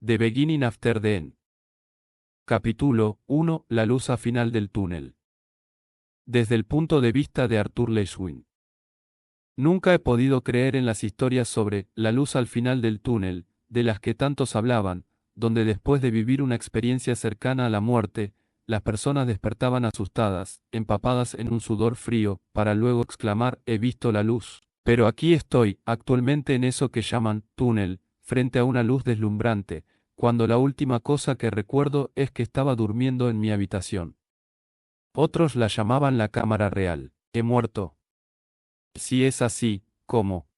The Beginning After the End. Capítulo 1. La luz al final del túnel. Desde el punto de vista de Arthur Le Guin. Nunca he podido creer en las historias sobre la luz al final del túnel, de las que tantos hablaban, donde después de vivir una experiencia cercana a la muerte, las personas despertaban asustadas, empapadas en un sudor frío, para luego exclamar: he visto la luz. Pero aquí estoy, actualmente en eso que llaman túnel, frente a una luz deslumbrante, cuando la última cosa que recuerdo es que estaba durmiendo en mi habitación. Otros la llamaban la cámara real. ¿He muerto? Si es así, ¿cómo?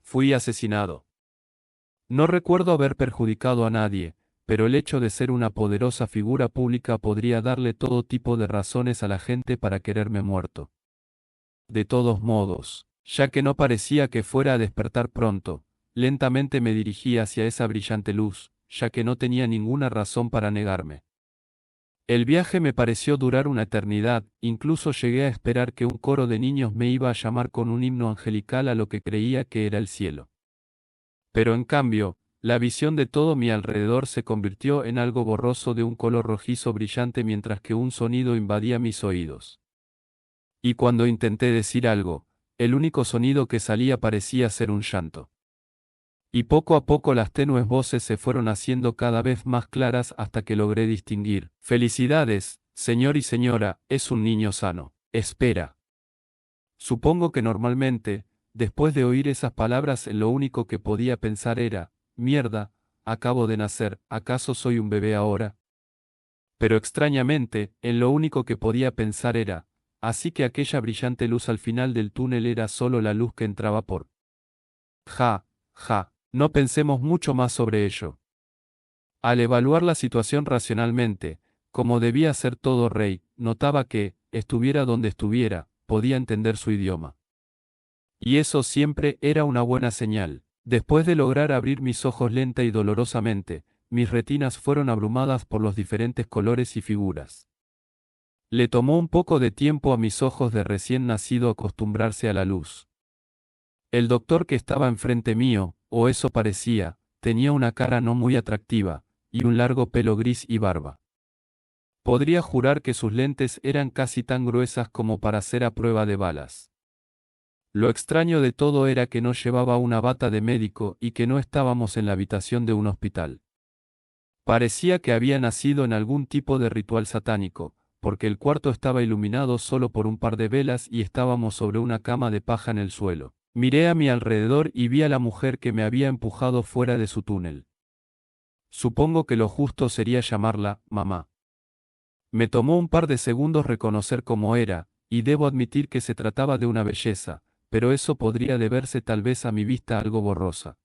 Fui asesinado. No recuerdo haber perjudicado a nadie, pero el hecho de ser una poderosa figura pública podría darle todo tipo de razones a la gente para quererme muerto. De todos modos, ya que no parecía que fuera a despertar pronto, lentamente me dirigí hacia esa brillante luz, ya que no tenía ninguna razón para negarme. El viaje me pareció durar una eternidad, incluso llegué a esperar que un coro de niños me iba a llamar con un himno angelical a lo que creía que era el cielo. Pero en cambio, la visión de todo mi alrededor se convirtió en algo borroso de un color rojizo brillante mientras que un sonido invadía mis oídos. Y cuando intenté decir algo, el único sonido que salía parecía ser un llanto. Y poco a poco las tenues voces se fueron haciendo cada vez más claras hasta que logré distinguir: felicidades, señor y señora, es un niño sano. Espera. Supongo que normalmente, después de oír esas palabras, lo único que podía pensar era: mierda, acabo de nacer, ¿acaso soy un bebé ahora? Pero extrañamente, lo único que podía pensar era: así que aquella brillante luz al final del túnel era solo la luz que entraba por... Ja, ja. No pensemos mucho más sobre ello. Al evaluar la situación racionalmente, como debía ser todo rey, notaba que, estuviera donde estuviera, podía entender su idioma. Y eso siempre era una buena señal. Después de lograr abrir mis ojos lenta y dolorosamente, mis retinas fueron abrumadas por los diferentes colores y figuras. Le tomó un poco de tiempo a mis ojos de recién nacido acostumbrarse a la luz. El doctor que estaba enfrente mío, o eso parecía, tenía una cara no muy atractiva, y un largo pelo gris y barba. Podría jurar que sus lentes eran casi tan gruesas como para ser a prueba de balas. Lo extraño de todo era que no llevaba una bata de médico y que no estábamos en la habitación de un hospital. Parecía que había nacido en algún tipo de ritual satánico, porque el cuarto estaba iluminado solo por un par de velas y estábamos sobre una cama de paja en el suelo. Miré a mi alrededor y vi a la mujer que me había empujado fuera de su túnel. Supongo que lo justo sería llamarla mamá. Me tomó un par de segundos reconocer cómo era, y debo admitir que se trataba de una belleza, pero eso podría deberse tal vez a mi vista algo borrosa.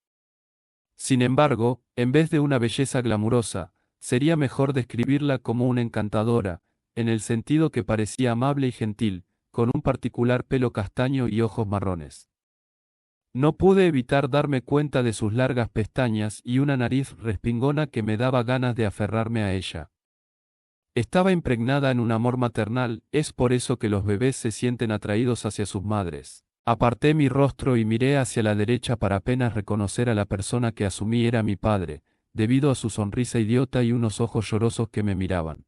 Sin embargo, en vez de una belleza glamurosa, sería mejor describirla como una encantadora, en el sentido que parecía amable y gentil, con un particular pelo castaño y ojos marrones. No pude evitar darme cuenta de sus largas pestañas y una nariz respingona que me daba ganas de aferrarme a ella. Estaba impregnada en un amor maternal, es por eso que los bebés se sienten atraídos hacia sus madres. Aparté mi rostro y miré hacia la derecha para apenas reconocer a la persona que asumí era mi padre, debido a su sonrisa idiota y unos ojos llorosos que me miraban.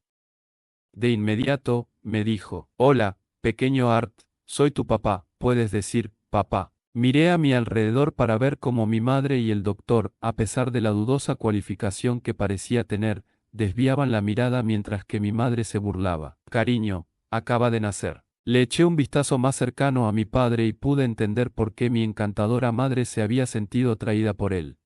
De inmediato, me dijo: hola, pequeño Art, soy tu papá, puedes decir, papá. Miré a mi alrededor para ver cómo mi madre y el doctor, a pesar de la dudosa cualificación que parecía tener, desviaban la mirada mientras que mi madre se burlaba. Cariño, acaba de nacer. Le eché un vistazo más cercano a mi padre y pude entender por qué mi encantadora madre se había sentido atraída por él.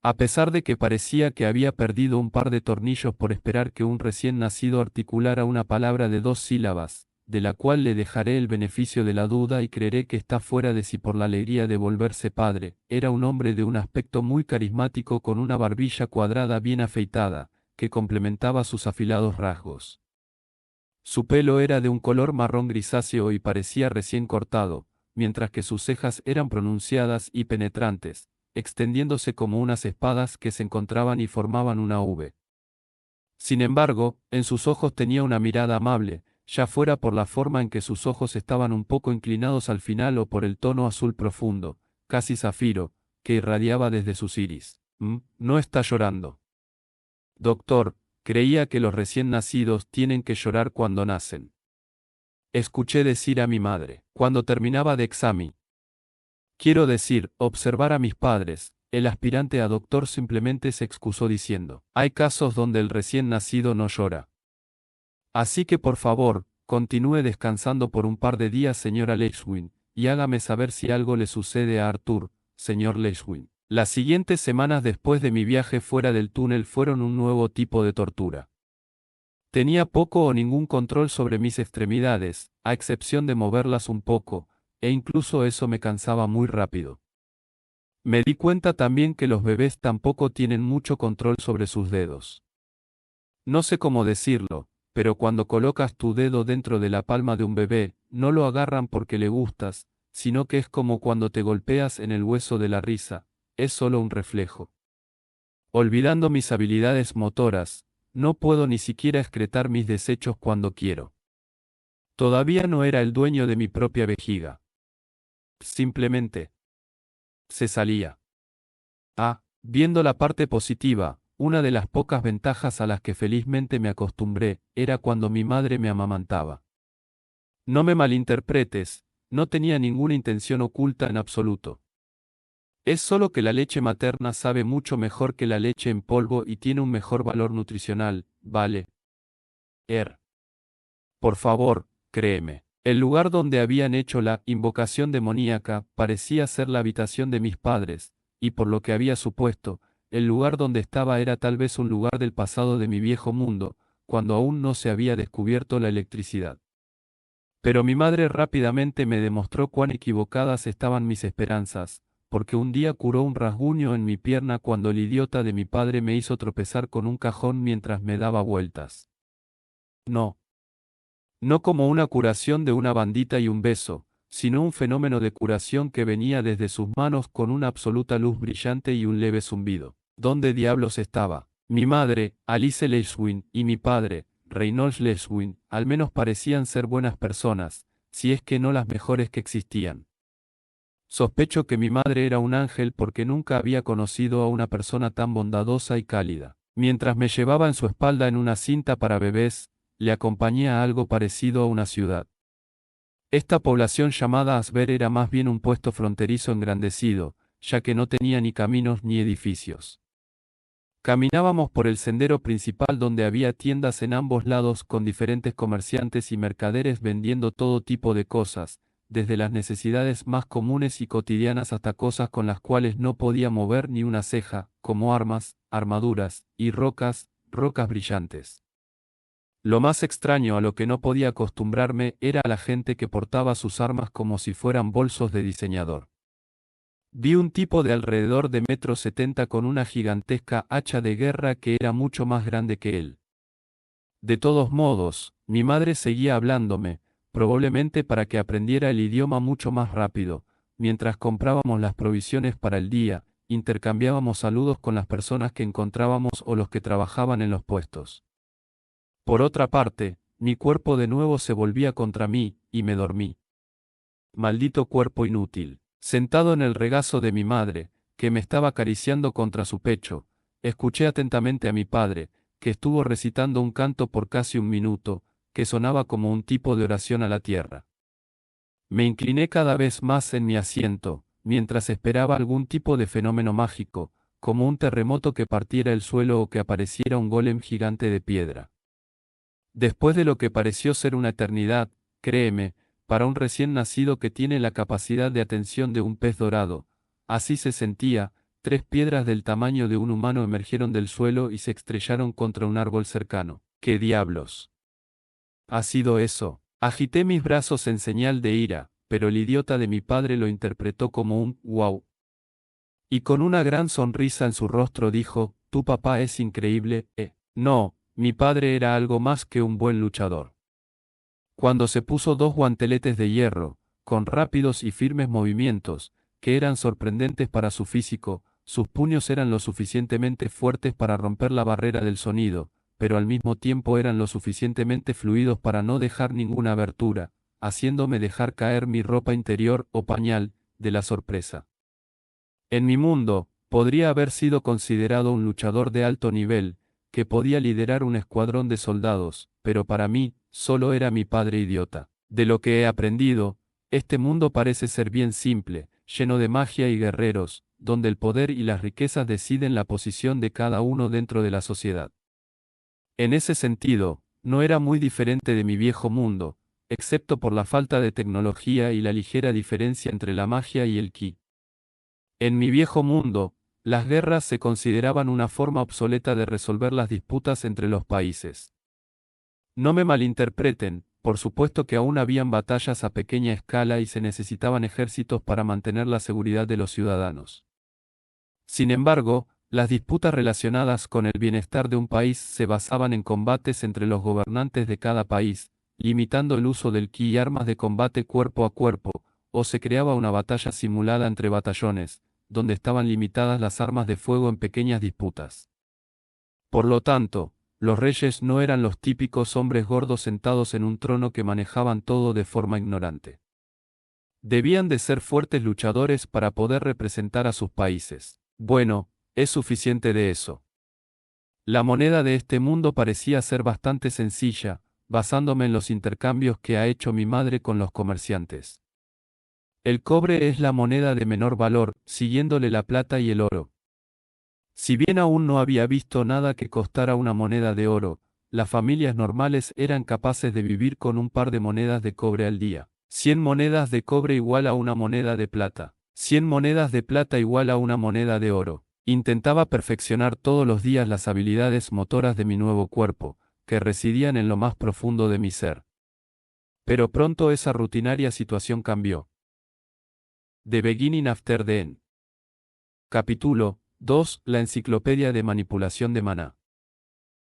A pesar de que parecía que había perdido un par de tornillos por esperar que un recién nacido articulara una palabra de 2 sílabas, de la cual le dejaré el beneficio de la duda y creeré que está fuera de sí por la alegría de volverse padre, era un hombre de un aspecto muy carismático con una barbilla cuadrada bien afeitada, que complementaba sus afilados rasgos. Su pelo era de un color marrón grisáceo y parecía recién cortado, mientras que sus cejas eran pronunciadas y penetrantes, extendiéndose como unas espadas que se encontraban y formaban una V. Sin embargo, en sus ojos tenía una mirada amable, ya fuera por la forma en que sus ojos estaban un poco inclinados al final o por el tono azul profundo, casi zafiro, que irradiaba desde sus iris. No está llorando. Doctor, creía que los recién nacidos tienen que llorar cuando nacen. Escuché decir a mi madre, cuando terminaba de examen. Quiero decir, observar a mis padres. El aspirante a doctor simplemente se excusó diciendo, hay casos donde el recién nacido no llora. Así que por favor, continúe descansando por un par de días, señora Leishwin, y hágame saber si algo le sucede a Arthur, señor Leishwin. Las siguientes semanas después de mi viaje fuera del túnel fueron un nuevo tipo de tortura. Tenía poco o ningún control sobre mis extremidades, a excepción de moverlas un poco, e incluso eso me cansaba muy rápido. Me di cuenta también que los bebés tampoco tienen mucho control sobre sus dedos. No sé cómo decirlo, pero cuando colocas tu dedo dentro de la palma de un bebé, no lo agarran porque le gustas, sino que es como cuando te golpeas en el hueso de la risa, es solo un reflejo. Olvidando mis habilidades motoras, no puedo ni siquiera excretar mis desechos cuando quiero. Todavía no era el dueño de mi propia vejiga. Simplemente se salía. Viendo la parte positiva, una de las pocas ventajas a las que felizmente me acostumbré, era cuando mi madre me amamantaba. No me malinterpretes, no tenía ninguna intención oculta en absoluto. Es solo que la leche materna sabe mucho mejor que la leche en polvo y tiene un mejor valor nutricional, ¿vale? Por favor, créeme. El lugar donde habían hecho la invocación demoníaca parecía ser la habitación de mis padres, y por lo que había supuesto, el lugar donde estaba era tal vez un lugar del pasado de mi viejo mundo, cuando aún no se había descubierto la electricidad. Pero mi madre rápidamente me demostró cuán equivocadas estaban mis esperanzas, porque un día curó un rasguño en mi pierna cuando el idiota de mi padre me hizo tropezar con un cajón mientras me daba vueltas. No. No como una curación de una bandita y un beso, sino un fenómeno de curación que venía desde sus manos con una absoluta luz brillante y un leve zumbido. ¿Dónde diablos estaba? Mi madre, Alice Leishwin, y mi padre, Reynolds Leishwin, al menos parecían ser buenas personas, si es que no las mejores que existían. Sospecho que mi madre era un ángel porque nunca había conocido a una persona tan bondadosa y cálida. Mientras me llevaba en su espalda en una cinta para bebés, le acompañé a algo parecido a una ciudad. Esta población llamada Asber era más bien un puesto fronterizo engrandecido, ya que no tenía ni caminos ni edificios. Caminábamos por el sendero principal donde había tiendas en ambos lados con diferentes comerciantes y mercaderes vendiendo todo tipo de cosas, desde las necesidades más comunes y cotidianas hasta cosas con las cuales no podía mover ni una ceja, como armas, armaduras, y rocas brillantes. Lo más extraño a lo que no podía acostumbrarme era a la gente que portaba sus armas como si fueran bolsos de diseñador. Vi un tipo de alrededor de 1,70 m con una gigantesca hacha de guerra que era mucho más grande que él. De todos modos, mi madre seguía hablándome, probablemente para que aprendiera el idioma mucho más rápido, mientras comprábamos las provisiones para el día, intercambiábamos saludos con las personas que encontrábamos o los que trabajaban en los puestos. Por otra parte, mi cuerpo de nuevo se volvía contra mí, y me dormí. Maldito cuerpo inútil. Sentado en el regazo de mi madre, que me estaba acariciando contra su pecho, escuché atentamente a mi padre, que estuvo recitando un canto por casi un minuto, que sonaba como un tipo de oración a la tierra. Me incliné cada vez más en mi asiento, mientras esperaba algún tipo de fenómeno mágico, como un terremoto que partiera el suelo o que apareciera un golem gigante de piedra. Después de lo que pareció ser una eternidad, créeme, para un recién nacido que tiene la capacidad de atención de un pez dorado, así se sentía, 3 piedras del tamaño de un humano emergieron del suelo y se estrellaron contra un árbol cercano. ¿Qué diablos ha sido eso? Agité mis brazos en señal de ira, pero el idiota de mi padre lo interpretó como un «wow». Y con una gran sonrisa en su rostro dijo, «Tu papá es increíble, No. Mi padre era algo más que un buen luchador. Cuando se puso 2 guanteletes de hierro, con rápidos y firmes movimientos, que eran sorprendentes para su físico, sus puños eran lo suficientemente fuertes para romper la barrera del sonido, pero al mismo tiempo eran lo suficientemente fluidos para no dejar ninguna abertura, haciéndome dejar caer mi ropa interior o pañal, de la sorpresa. En mi mundo, Podría haber sido considerado un luchador de alto nivel, que podía liderar un escuadrón de soldados, pero para mí, solo era mi padre idiota. De lo que he aprendido, este mundo parece ser bien simple, lleno de magia y guerreros, donde el poder y las riquezas deciden la posición de cada uno dentro de la sociedad. En ese sentido, no era muy diferente de mi viejo mundo, excepto por la falta de tecnología y la ligera diferencia entre la magia y el ki. En mi viejo mundo, las guerras se consideraban una forma obsoleta de resolver las disputas entre los países. No me malinterpreten, por supuesto que aún habían batallas a pequeña escala y se necesitaban ejércitos para mantener la seguridad de los ciudadanos. Sin embargo, las disputas relacionadas con el bienestar de un país se basaban en combates entre los gobernantes de cada país, limitando el uso del ki y armas de combate cuerpo a cuerpo, o se creaba una batalla simulada entre batallones, donde estaban limitadas las armas de fuego en pequeñas disputas. Por lo tanto, los reyes no eran los típicos hombres gordos sentados en un trono que manejaban todo de forma ignorante. Debían de ser fuertes luchadores para poder representar a sus países. Bueno, es suficiente de eso. La moneda de este mundo parecía ser bastante sencilla, basándome en los intercambios que ha hecho mi madre con los comerciantes. El cobre es la moneda de menor valor, siguiéndole la plata y el oro. Si bien aún no había visto nada que costara una moneda de oro, las familias normales eran capaces de vivir con un par de monedas de cobre al día. 100 monedas de cobre igual a una moneda de plata. 100 monedas de plata igual a una moneda de oro. Intentaba perfeccionar todos los días las habilidades motoras de mi nuevo cuerpo, que residían en lo más profundo de mi ser. Pero pronto esa rutinaria situación cambió. The Beginning After the End. Capítulo 2. La enciclopedia de manipulación de maná.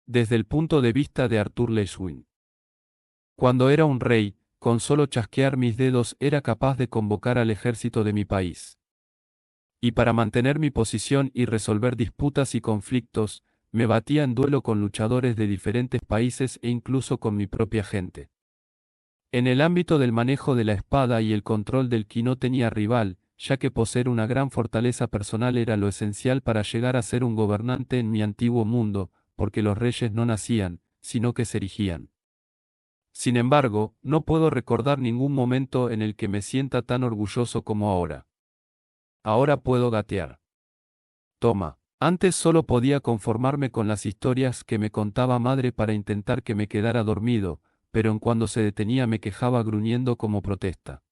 Desde el punto de vista de Arthur Le Guin. Cuando era un rey, con solo chasquear mis dedos era capaz de convocar al ejército de mi país. Y para mantener mi posición y resolver disputas y conflictos, me batía en duelo con luchadores de diferentes países e incluso con mi propia gente. En el ámbito del manejo de la espada y el control del ki no tenía rival, ya que poseer una gran fortaleza personal era lo esencial para llegar a ser un gobernante en mi antiguo mundo, porque los reyes no nacían, sino que se erigían. Sin embargo, no puedo recordar ningún momento en el que me sienta tan orgulloso como ahora. Ahora puedo gatear. Toma. Antes solo podía conformarme con las historias que me contaba madre para intentar que me quedara dormido, pero en cuando se detenía me quejaba gruñendo como protesta.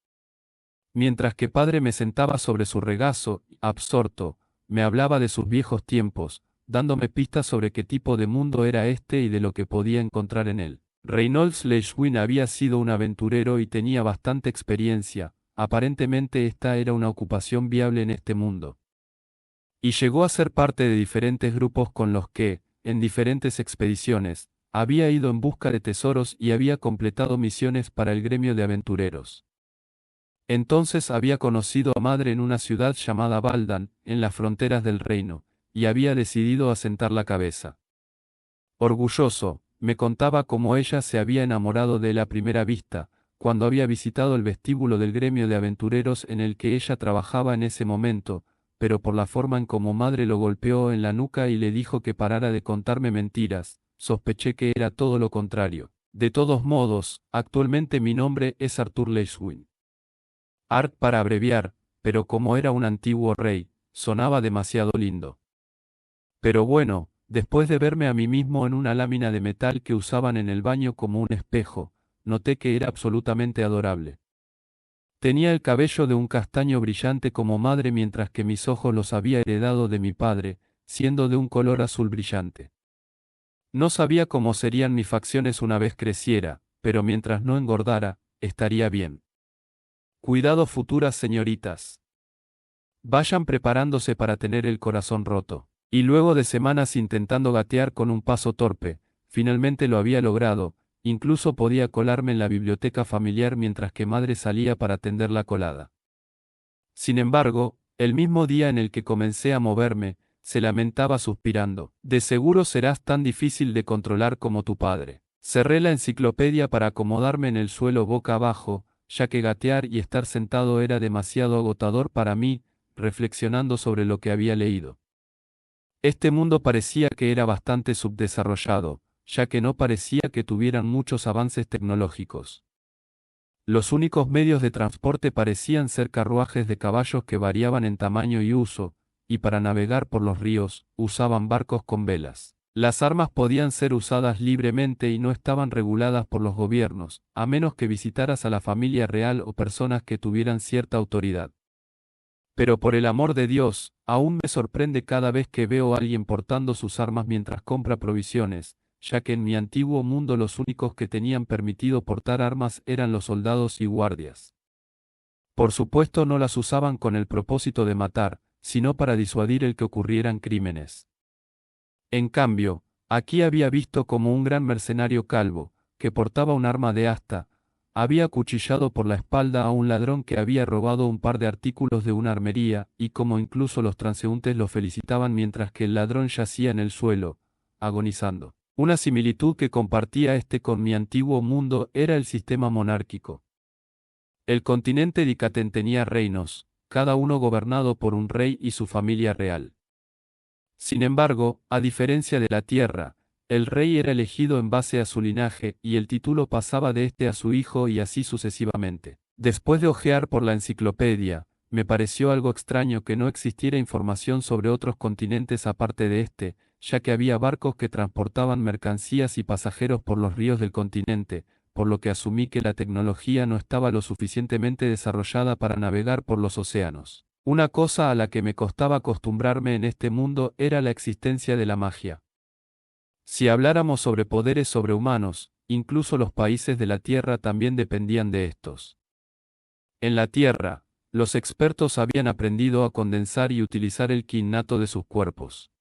Mientras que padre me sentaba sobre su regazo, absorto, me hablaba de sus viejos tiempos, dándome pistas sobre qué tipo de mundo era este y de lo que podía encontrar en él. Reynolds Le Guin había sido un aventurero y tenía bastante experiencia, aparentemente esta era una ocupación viable en este mundo. Y llegó a ser parte de diferentes grupos con los que, en diferentes expediciones, había ido en busca de tesoros y había completado misiones para el gremio de aventureros. Entonces había conocido a madre en una ciudad llamada Baldan, en las fronteras del reino, y había decidido asentar la cabeza. Orgulloso, me contaba cómo ella se había enamorado de él a primera vista, cuando había visitado el vestíbulo del gremio de aventureros en el que ella trabajaba en ese momento, pero por la forma en cómo madre lo golpeó en la nuca y le dijo que parara de contarme mentiras, sospeché que era todo lo contrario. De todos modos, actualmente mi nombre es Arthur Le Guin. Art para abreviar, pero como era un antiguo rey, sonaba demasiado lindo. Pero bueno, después de verme a mí mismo en una lámina de metal que usaban en el baño como un espejo, noté que era absolutamente adorable. Tenía el cabello de un castaño brillante como madre mientras que mis ojos los había heredado de mi padre, siendo de un color azul brillante. No sabía cómo serían mis facciones una vez creciera, pero mientras no engordara, estaría bien. Cuidado futuras señoritas. Vayan preparándose para tener el corazón roto. Y luego de semanas intentando gatear con un paso torpe, finalmente lo había logrado, incluso podía colarme en la biblioteca familiar mientras que madre salía para tender la colada. Sin embargo, el mismo día en el que comencé a moverme, se lamentaba suspirando. De seguro serás tan difícil de controlar como tu padre. Cerré la enciclopedia para acomodarme en el suelo boca abajo, ya que gatear y estar sentado era demasiado agotador para mí. reflexionando sobre lo que había leído. Este mundo parecía que era bastante subdesarrollado, ya que no parecía que tuvieran muchos avances tecnológicos. Los únicos medios de transporte parecían ser carruajes de caballos que variaban en tamaño y uso, y para navegar por los ríos, usaban barcos con velas. Las armas podían ser usadas libremente y no estaban reguladas por los gobiernos, a menos que visitaras a la familia real o personas que tuvieran cierta autoridad. Pero por el amor de Dios, aún me sorprende cada vez que veo a alguien portando sus armas mientras compra provisiones, ya que en mi antiguo mundo los únicos que tenían permitido portar armas eran los soldados y guardias. Por supuesto no las usaban con el propósito de matar, sino para disuadir el que ocurrieran crímenes. En cambio, aquí había visto como un gran mercenario calvo, que portaba un arma de asta, había acuchillado por la espalda a un ladrón que había robado un par de artículos de una armería, y como incluso los transeúntes lo felicitaban mientras que el ladrón yacía en el suelo, agonizando. Una similitud que compartía con mi antiguo mundo era el sistema monárquico. El continente Dicaten tenía reinos, cada uno gobernado por un rey y su familia real. Sin embargo, a diferencia de la tierra, el rey era elegido en base a su linaje y el título pasaba de este a su hijo y así sucesivamente. Después de hojear por la enciclopedia, me pareció algo extraño que no existiera información sobre otros continentes aparte de este, ya que había barcos que transportaban mercancías y pasajeros por los ríos del continente, por lo que asumí que la tecnología no estaba lo suficientemente desarrollada para navegar por los océanos. Una cosa a la que me costaba acostumbrarme en este mundo era la existencia de la magia. Si habláramos sobre poderes sobrehumanos, incluso los países de la Tierra también dependían de estos. En la Tierra, los expertos habían aprendido a condensar y utilizar el ki innato de sus cuerpos.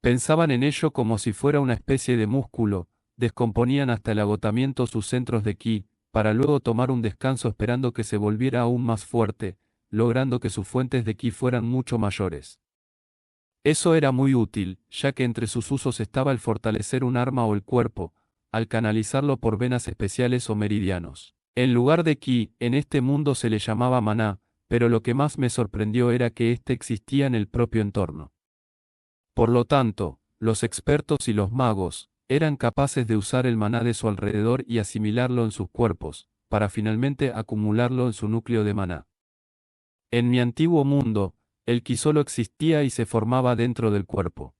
Pensaban en ello como si fuera una especie de músculo, descomponían hasta el agotamiento sus centros de ki, para luego tomar un descanso esperando que se volviera aún más fuerte, logrando que sus fuentes de ki fueran mucho mayores. Eso era muy útil, ya que entre sus usos estaba el fortalecer un arma o el cuerpo, al canalizarlo por venas especiales o meridianos. En lugar de ki, en este mundo se le llamaba maná, pero lo que más me sorprendió era que éste existía en el propio entorno. Por lo tanto, los expertos y los magos eran capaces de usar el maná de su alrededor y asimilarlo en sus cuerpos, para finalmente acumularlo en su núcleo de maná. En mi antiguo mundo, el ki solo existía y se formaba dentro del cuerpo.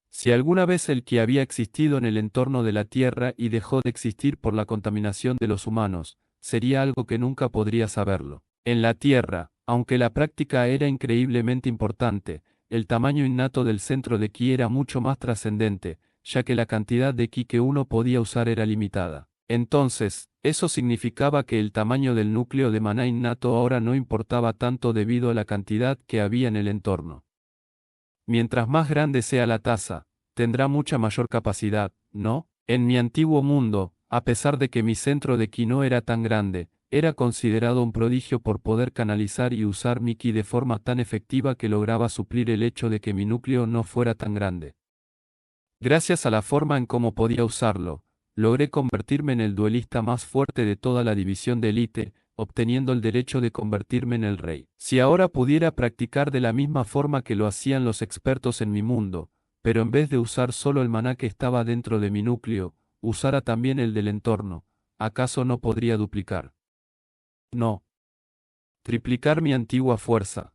Si alguna vez el ki había existido en el entorno de la Tierra y dejó de existir por la contaminación de los humanos, sería algo que nunca podría saberlo. En la Tierra, aunque la práctica era increíblemente importante, el tamaño innato del centro de ki era mucho más trascendente, ya que la cantidad de ki que uno podía usar era limitada. Entonces, eso significaba que el tamaño del núcleo de maná innato ahora no importaba tanto debido a la cantidad que había en el entorno. Mientras más grande sea la taza, tendrá mucha mayor capacidad, ¿no? En mi antiguo mundo, a pesar de que mi centro de ki no era tan grande, era considerado un prodigio por poder canalizar y usar mi ki de forma tan efectiva que lograba suplir el hecho de que mi núcleo no fuera tan grande. Gracias a la forma en cómo podía usarlo, logré convertirme en el duelista más fuerte de toda la división de élite, obteniendo el derecho de convertirme en el rey. Si ahora pudiera practicar de la misma forma que lo hacían los expertos en mi mundo, pero en vez de usar solo el maná que estaba dentro de mi núcleo, usara también el del entorno, ¿acaso no podría duplicar? No. Triplicar mi antigua fuerza.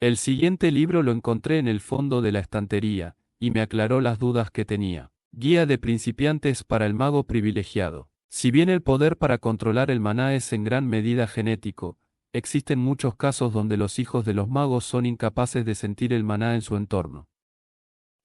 El siguiente libro lo encontré en el fondo de la estantería, y me aclaró las dudas que tenía. Guía de principiantes para el mago privilegiado. Si bien el poder para controlar el maná es en gran medida genético, existen muchos casos donde los hijos de los magos son incapaces de sentir el maná en su entorno.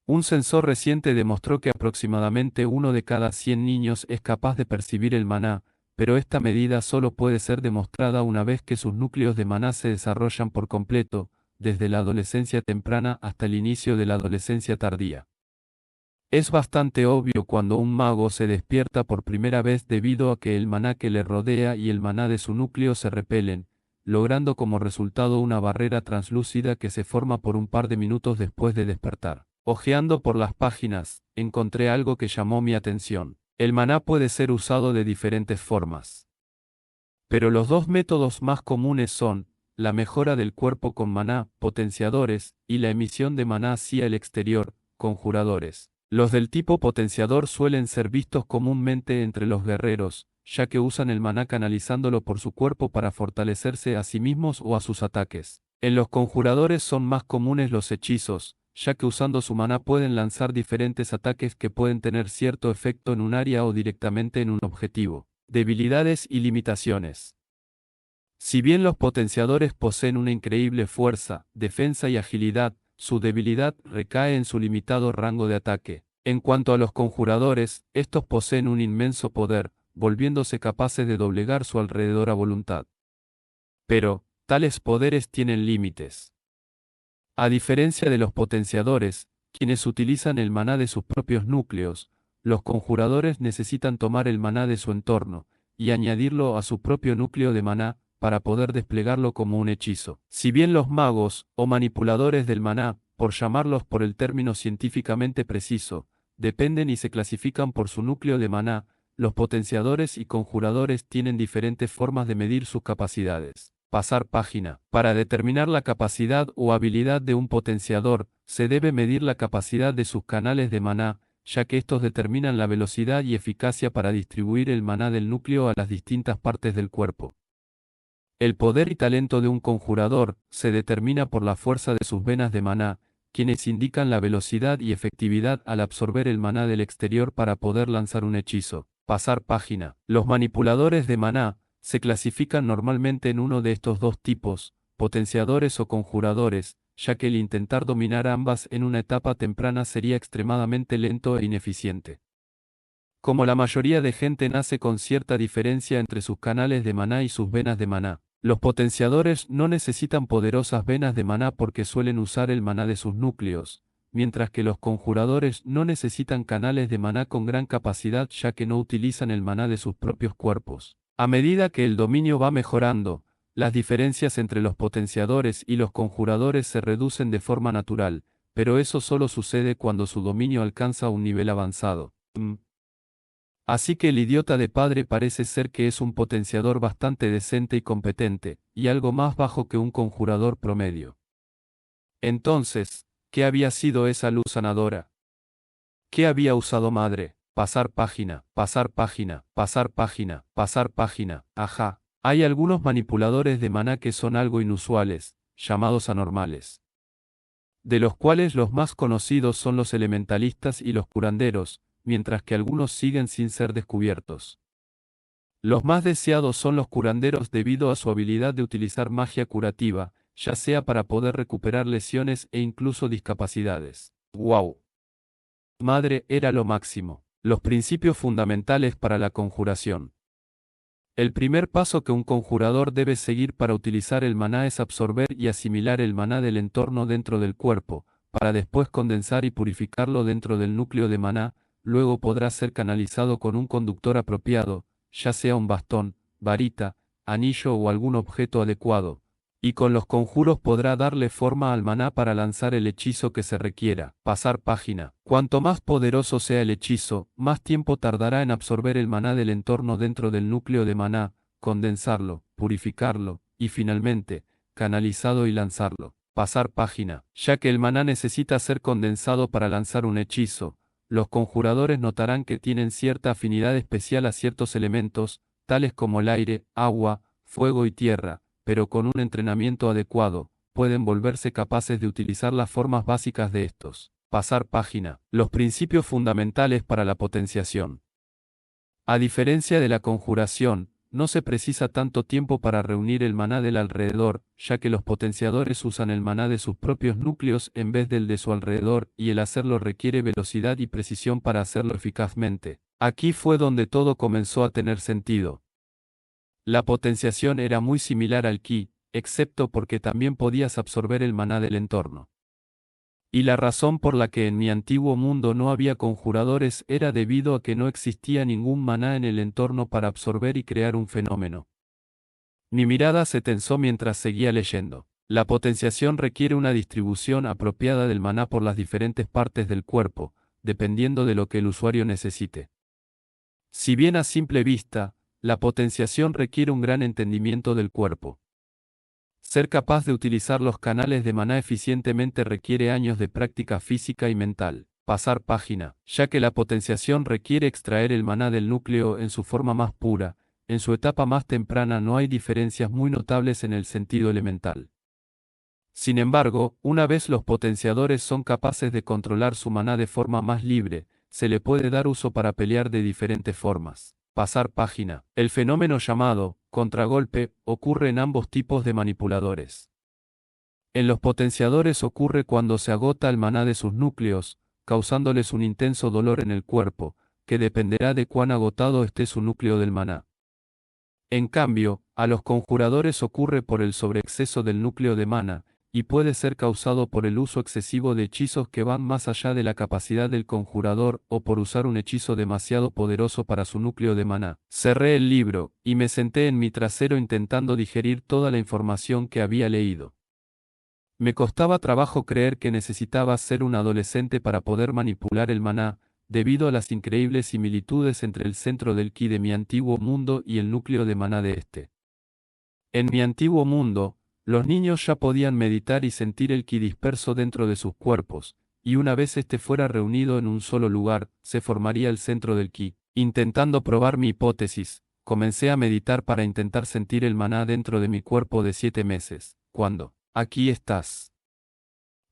Un sensor reciente demostró que aproximadamente 1 de cada 100 niños es capaz de percibir el maná, pero esta medida solo puede ser demostrada una vez que sus núcleos de maná se desarrollan por completo, desde la adolescencia temprana hasta el inicio de la adolescencia tardía. Es bastante obvio cuando un mago se despierta por primera vez debido a que el maná que le rodea y el maná de su núcleo se repelen, logrando como resultado una barrera translúcida que se forma por un par de minutos después de despertar. Hojeando por las páginas, encontré algo que llamó mi atención. El maná puede ser usado de diferentes formas. Pero los dos métodos más comunes son, la mejora del cuerpo con maná, potenciadores, y la emisión de maná hacia el exterior, conjuradores. Los del tipo potenciador suelen ser vistos comúnmente entre los guerreros, ya que usan el maná canalizándolo por su cuerpo para fortalecerse a sí mismos o a sus ataques. En los conjuradores son más comunes los hechizos, ya que usando su maná pueden lanzar diferentes ataques que pueden tener cierto efecto en un área o directamente en un objetivo. Debilidades y limitaciones. Si bien los potenciadores poseen una increíble fuerza, defensa y agilidad, su debilidad recae en su limitado rango de ataque. En cuanto a los conjuradores, estos poseen un inmenso poder, volviéndose capaces de doblegar su alrededor a voluntad. Pero, tales poderes tienen límites. A diferencia de los potenciadores, quienes utilizan el maná de sus propios núcleos, los conjuradores necesitan tomar el maná de su entorno, y añadirlo a su propio núcleo de maná, para poder desplegarlo como un hechizo. Si bien los magos, o manipuladores del maná, por llamarlos por el término científicamente preciso, dependen y se clasifican por su núcleo de maná, los potenciadores y conjuradores tienen diferentes formas de medir sus capacidades. Pasar página. Para determinar la capacidad o habilidad de un potenciador, se debe medir la capacidad de sus canales de maná, ya que estos determinan la velocidad y eficacia para distribuir el maná del núcleo a las distintas partes del cuerpo. El poder y talento de un conjurador se determina por la fuerza de sus venas de maná, quienes indican la velocidad y efectividad al absorber el maná del exterior para poder lanzar un hechizo. Pasar página. Los manipuladores de maná se clasifican normalmente en uno de estos dos tipos, potenciadores o conjuradores, ya que el intentar dominar ambas en una etapa temprana sería extremadamente lento e ineficiente. Como la mayoría de gente nace con cierta diferencia entre sus canales de maná y sus venas de maná, los potenciadores no necesitan poderosas venas de maná porque suelen usar el maná de sus núcleos, mientras que los conjuradores no necesitan canales de maná con gran capacidad ya que no utilizan el maná de sus propios cuerpos. A medida que el dominio va mejorando, las diferencias entre los potenciadores y los conjuradores se reducen de forma natural, pero eso solo sucede cuando su dominio alcanza un nivel avanzado. Así que el idiota de padre parece ser que es un potenciador bastante decente y competente, y algo más bajo que un conjurador promedio. Entonces, ¿qué había sido esa luz sanadora? ¿Qué había usado madre? Pasar página, pasar página, pasar página, pasar página, ajá. Hay algunos manipuladores de maná que son algo inusuales, llamados anormales. De los cuales los más conocidos son los elementalistas y los curanderos, mientras que algunos siguen sin ser descubiertos. Los más deseados son los curanderos debido a su habilidad de utilizar magia curativa, ya sea para poder recuperar lesiones e incluso discapacidades. ¡Wow! Madre era lo máximo. Los principios fundamentales para la conjuración. El primer paso que un conjurador debe seguir para utilizar el maná es absorber y asimilar el maná del entorno dentro del cuerpo, para después condensar y purificarlo dentro del núcleo de maná. Luego podrá ser canalizado con un conductor apropiado, ya sea un bastón, varita, anillo o algún objeto adecuado, y con los conjuros podrá darle forma al maná para lanzar el hechizo que se requiera. Pasar página. Cuanto más poderoso sea el hechizo, más tiempo tardará en absorber el maná del entorno dentro del núcleo de maná, condensarlo, purificarlo, y finalmente, canalizado y lanzarlo. Pasar página. Ya que el maná necesita ser condensado para lanzar un hechizo, los conjuradores notarán que tienen cierta afinidad especial a ciertos elementos, tales como el aire, agua, fuego y tierra, pero con un entrenamiento adecuado, pueden volverse capaces de utilizar las formas básicas de estos. Pasar página. Los principios fundamentales para la potenciación. A diferencia de la conjuración, no se precisa tanto tiempo para reunir el maná del alrededor, ya que los potenciadores usan el maná de sus propios núcleos en vez del de su alrededor, y el hacerlo requiere velocidad y precisión para hacerlo eficazmente. Aquí fue donde todo comenzó a tener sentido. La potenciación era muy similar al ki, excepto porque también podías absorber el maná del entorno. Y la razón por la que en mi antiguo mundo no había conjuradores era debido a que no existía ningún maná en el entorno para absorber y crear un fenómeno. Mi mirada se tensó mientras seguía leyendo. La potenciación requiere una distribución apropiada del maná por las diferentes partes del cuerpo, dependiendo de lo que el usuario necesite. Si bien a simple vista, la potenciación requiere un gran entendimiento del cuerpo. Ser capaz de utilizar los canales de maná eficientemente requiere años de práctica física y mental. Pasar página, ya que la potenciación requiere extraer el maná del núcleo en su forma más pura. En su etapa más temprana no hay diferencias muy notables en el sentido elemental. Sin embargo, una vez los potenciadores son capaces de controlar su maná de forma más libre, se le puede dar uso para pelear de diferentes formas. Pasar página. El fenómeno llamado contragolpe ocurre en ambos tipos de manipuladores. En los potenciadores ocurre cuando se agota el maná de sus núcleos, causándoles un intenso dolor en el cuerpo, que dependerá de cuán agotado esté su núcleo del maná. En cambio, a los conjuradores ocurre por el sobreexceso del núcleo de maná, y puede ser causado por el uso excesivo de hechizos que van más allá de la capacidad del conjurador o por usar un hechizo demasiado poderoso para su núcleo de maná. Cerré el libro, y me senté en mi trasero intentando digerir toda la información que había leído. Me costaba trabajo creer que necesitaba ser un adolescente para poder manipular el maná, debido a las increíbles similitudes entre el centro del ki de mi antiguo mundo y el núcleo de maná de este. En mi antiguo mundo, los niños ya podían meditar y sentir el ki disperso dentro de sus cuerpos, y una vez este fuera reunido en un solo lugar, se formaría el centro del ki. Intentando probar mi hipótesis, comencé a meditar para intentar sentir el maná dentro de mi cuerpo de 7 meses, cuando, aquí estás.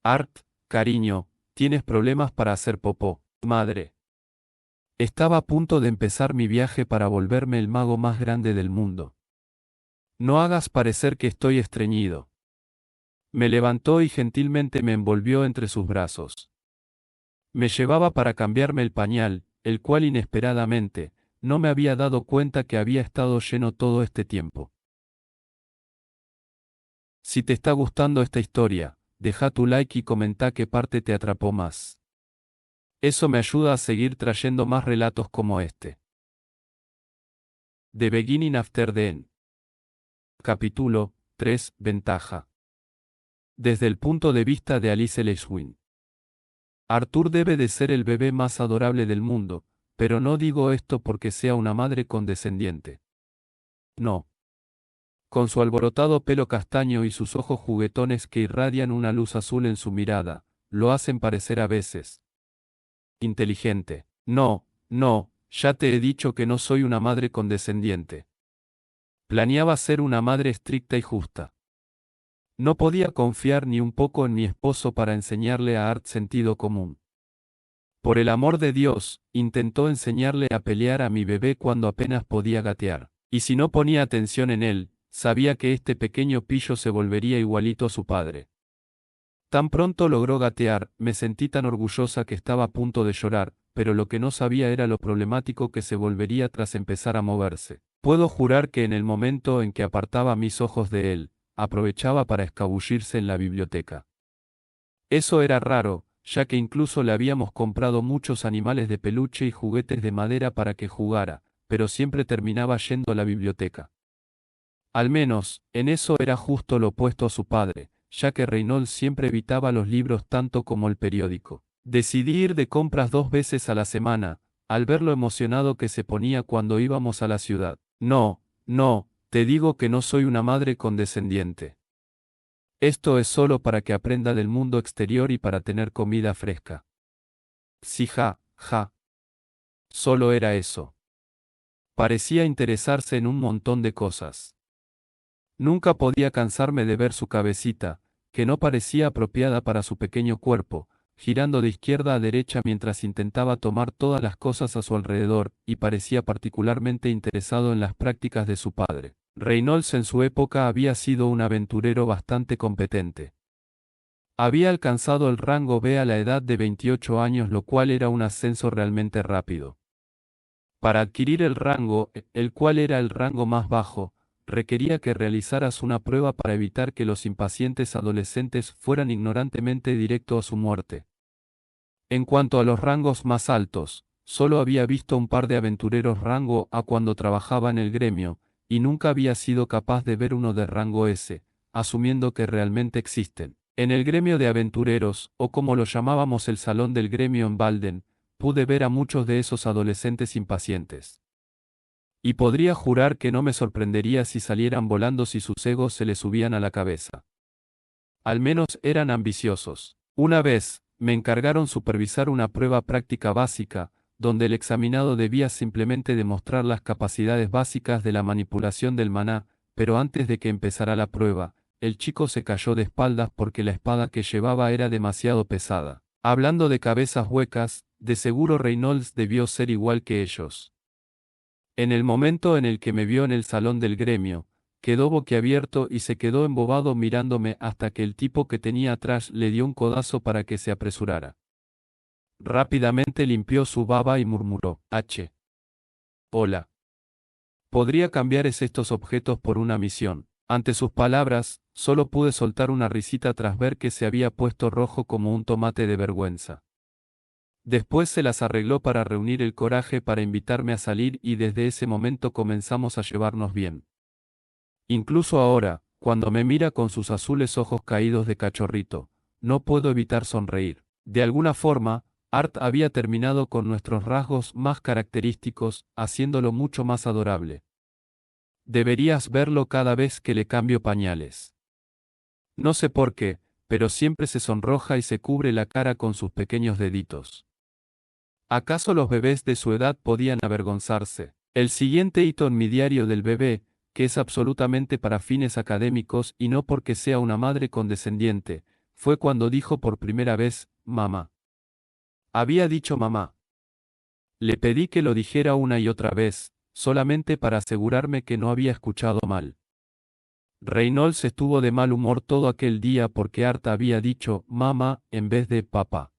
Art, cariño, tienes problemas para hacer popó, madre. Estaba a punto de empezar mi viaje para volverme el mago más grande del mundo. No hagas parecer que estoy estreñido. Me levantó y gentilmente me envolvió entre sus brazos. Me llevaba para cambiarme el pañal, el cual inesperadamente, no me había dado cuenta que había estado lleno todo este tiempo. Si te está gustando esta historia, deja tu like y comenta qué parte te atrapó más. Eso me ayuda a seguir trayendo más relatos como este. The Beginning After the End. Capítulo 3. Ventaja. Desde el punto de vista de Alice Leshwin. Arthur debe de ser el bebé más adorable del mundo, pero no digo esto porque sea una madre condescendiente. No. Con su alborotado pelo castaño y sus ojos juguetones que irradian una luz azul en su mirada, lo hacen parecer a veces inteligente. No, no, ya te he dicho que no soy una madre condescendiente. Planeaba ser una madre estricta y justa. No podía confiar ni un poco en mi esposo para enseñarle a Art sentido común. Por el amor de Dios, intentó enseñarle a pelear a mi bebé cuando apenas podía gatear. Y si no ponía atención en él, sabía que este pequeño pillo se volvería igualito a su padre. Tan pronto logró gatear, me sentí tan orgullosa que estaba a punto de llorar, pero lo que no sabía era lo problemático que se volvería tras empezar a moverse. Puedo jurar que en el momento en que apartaba mis ojos de él, aprovechaba para escabullirse en la biblioteca. Eso era raro, ya que incluso le habíamos comprado muchos animales de peluche y juguetes de madera para que jugara, pero siempre terminaba yendo a la biblioteca. Al menos, en eso era justo lo opuesto a su padre, ya que Reynolds siempre evitaba los libros tanto como el periódico. Decidí ir de compras 2 veces a la semana, al ver lo emocionado que se ponía cuando íbamos a la ciudad. No, no, te digo que no soy una madre condescendiente. Esto es solo para que aprenda del mundo exterior y para tener comida fresca. Sí, ja, ja. Solo era eso. Parecía interesarse en un montón de cosas. Nunca podía cansarme de ver su cabecita, que no parecía apropiada para su pequeño cuerpo, girando de izquierda a derecha mientras intentaba tomar todas las cosas a su alrededor, y parecía particularmente interesado en las prácticas de su padre. Reynolds en su época había sido un aventurero bastante competente. Había alcanzado el rango B a la edad de 28 años, lo cual era un ascenso realmente rápido. Para adquirir el rango, el cual era el rango más bajo, requería que realizaras una prueba para evitar que los impacientes adolescentes fueran ignorantemente directo a su muerte. En cuanto a los rangos más altos, solo había visto un par de aventureros rango A cuando trabajaba en el gremio, y nunca había sido capaz de ver uno de rango S, asumiendo que realmente existen. En el gremio de aventureros, o como lo llamábamos el salón del gremio en Balden, pude ver a muchos de esos adolescentes impacientes. Y podría jurar que no me sorprendería si salieran volando si sus egos se les subían a la cabeza. Al menos eran ambiciosos. Una vez, me encargaron supervisar una prueba práctica básica, donde el examinado debía simplemente demostrar las capacidades básicas de la manipulación del maná, pero antes de que empezara la prueba, el chico se cayó de espaldas porque la espada que llevaba era demasiado pesada. Hablando de cabezas huecas, de seguro Reynolds debió ser igual que ellos. En el momento en el que me vio en el salón del gremio, quedó boquiabierto y se quedó embobado mirándome hasta que el tipo que tenía atrás le dio un codazo para que se apresurara. Rápidamente limpió su baba y murmuró, Hola. ¿Podría cambiar estos objetos por una misión? Ante sus palabras, solo pude soltar una risita tras ver que se había puesto rojo como un tomate de vergüenza. Después se las arregló para reunir el coraje para invitarme a salir y desde ese momento comenzamos a llevarnos bien. Incluso ahora, cuando me mira con sus azules ojos caídos de cachorrito, no puedo evitar sonreír. De alguna forma, Art había terminado con nuestros rasgos más característicos, haciéndolo mucho más adorable. Deberías verlo cada vez que le cambio pañales. No sé por qué, pero siempre se sonroja y se cubre la cara con sus pequeños deditos. ¿Acaso los bebés de su edad podían avergonzarse? El siguiente hito en mi diario del bebé, que es absolutamente para fines académicos y no porque sea una madre condescendiente, fue cuando dijo por primera vez, mamá. Había dicho mamá. Le pedí que lo dijera una y otra vez, solamente para asegurarme que no había escuchado mal. Reynolds estuvo de mal humor todo aquel día porque Art había dicho mamá en vez de papá.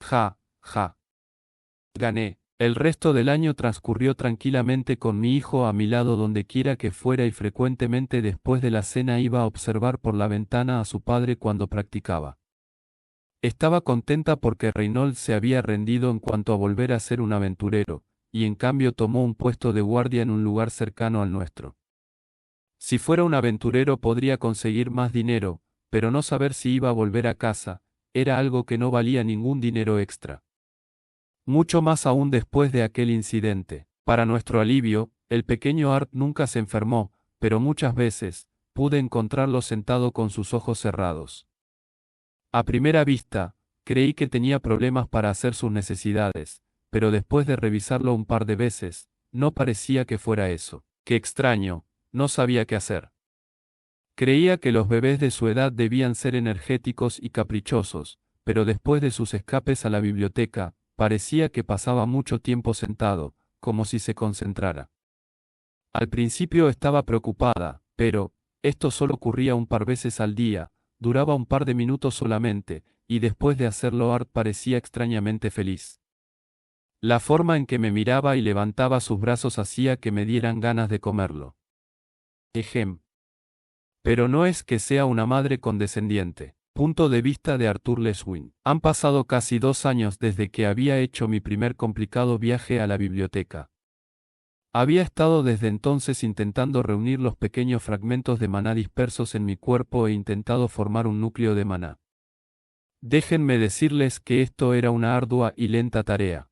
Ja, ja. Gané. El resto del año transcurrió tranquilamente con mi hijo a mi lado donde quiera que fuera y frecuentemente después de la cena iba a observar por la ventana a su padre cuando practicaba. Estaba contenta porque Reynolds se había rendido en cuanto a volver a ser un aventurero, y en cambio tomó un puesto de guardia en un lugar cercano al nuestro. Si fuera un aventurero podría conseguir más dinero, pero no saber si iba a volver a casa, era algo que no valía ningún dinero extra. Mucho más aún después de aquel incidente. Para nuestro alivio, el pequeño Art nunca se enfermó, pero muchas veces, pude encontrarlo sentado con sus ojos cerrados. A primera vista, creí que tenía problemas para hacer sus necesidades, pero después de revisarlo un par de veces, no parecía que fuera eso. Qué extraño, no sabía qué hacer. Creía que los bebés de su edad debían ser energéticos y caprichosos, pero después de sus escapes a la biblioteca, parecía que pasaba mucho tiempo sentado, como si se concentrara. Al principio estaba preocupada, pero, esto solo ocurría un par veces al día, duraba un par de minutos solamente, y después de hacerlo Art parecía extrañamente feliz. La forma en que me miraba y levantaba sus brazos hacía que me dieran ganas de comerlo. Ejem. Pero no es que sea una madre condescendiente. Punto de vista de Arthur Leswin. Han pasado casi 2 años desde que había hecho mi primer complicado viaje a la biblioteca. Había estado desde entonces intentando reunir los pequeños fragmentos de maná dispersos en mi cuerpo e intentado formar un núcleo de maná. Déjenme decirles que esto era una ardua y lenta tarea.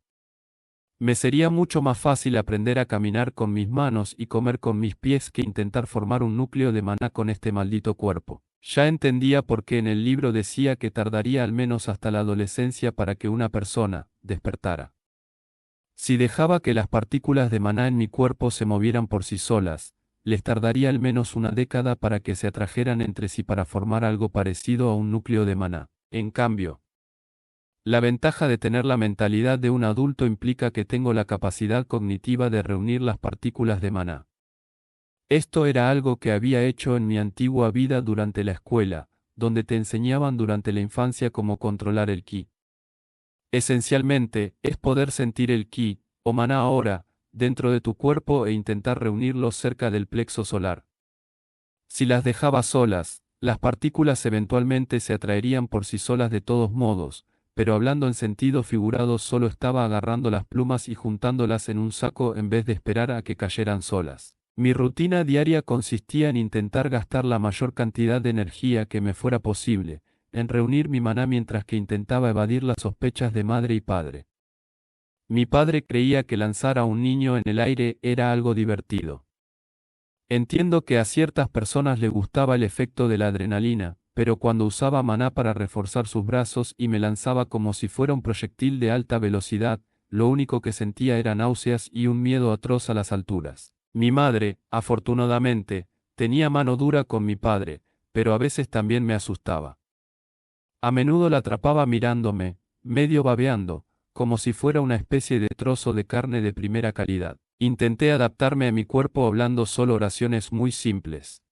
Me sería mucho más fácil aprender a caminar con mis manos y comer con mis pies que intentar formar un núcleo de maná con este maldito cuerpo. Ya entendía por qué en el libro decía que tardaría al menos hasta la adolescencia para que una persona despertara. Si dejaba que las partículas de maná en mi cuerpo se movieran por sí solas, les tardaría al menos una década para que se atrajeran entre sí para formar algo parecido a un núcleo de maná. En cambio, la ventaja de tener la mentalidad de un adulto implica que tengo la capacidad cognitiva de reunir las partículas de maná. Esto era algo que había hecho en mi antigua vida durante la escuela, donde te enseñaban durante la infancia cómo controlar el ki. Esencialmente, es poder sentir el ki, o maná ahora, dentro de tu cuerpo e intentar reunirlos cerca del plexo solar. Si las dejabas solas, las partículas eventualmente se atraerían por sí solas de todos modos, pero hablando en sentido figurado solo estaba agarrando las plumas y juntándolas en un saco en vez de esperar a que cayeran solas. Mi rutina diaria consistía en intentar gastar la mayor cantidad de energía que me fuera posible, en reunir mi maná mientras que intentaba evadir las sospechas de madre y padre. Mi padre creía que lanzar a un niño en el aire era algo divertido. Entiendo que a ciertas personas les gustaba el efecto de la adrenalina, pero cuando usaba maná para reforzar sus brazos y me lanzaba como si fuera un proyectil de alta velocidad, lo único que sentía era náuseas y un miedo atroz a las alturas. Mi madre, afortunadamente, tenía mano dura con mi padre, pero a veces también me asustaba. A menudo la atrapaba mirándome, medio babeando, como si fuera una especie de trozo de carne de primera calidad. Intenté adaptarme a mi cuerpo hablando solo oraciones muy simples.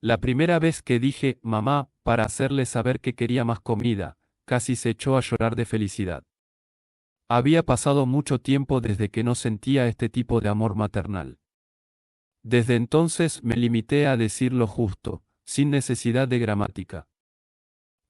La primera vez que dije mamá para hacerle saber que quería más comida, casi se echó a llorar de felicidad. Había pasado mucho tiempo desde que no sentía este tipo de amor maternal. Desde entonces me limité a decir lo justo, sin necesidad de gramática.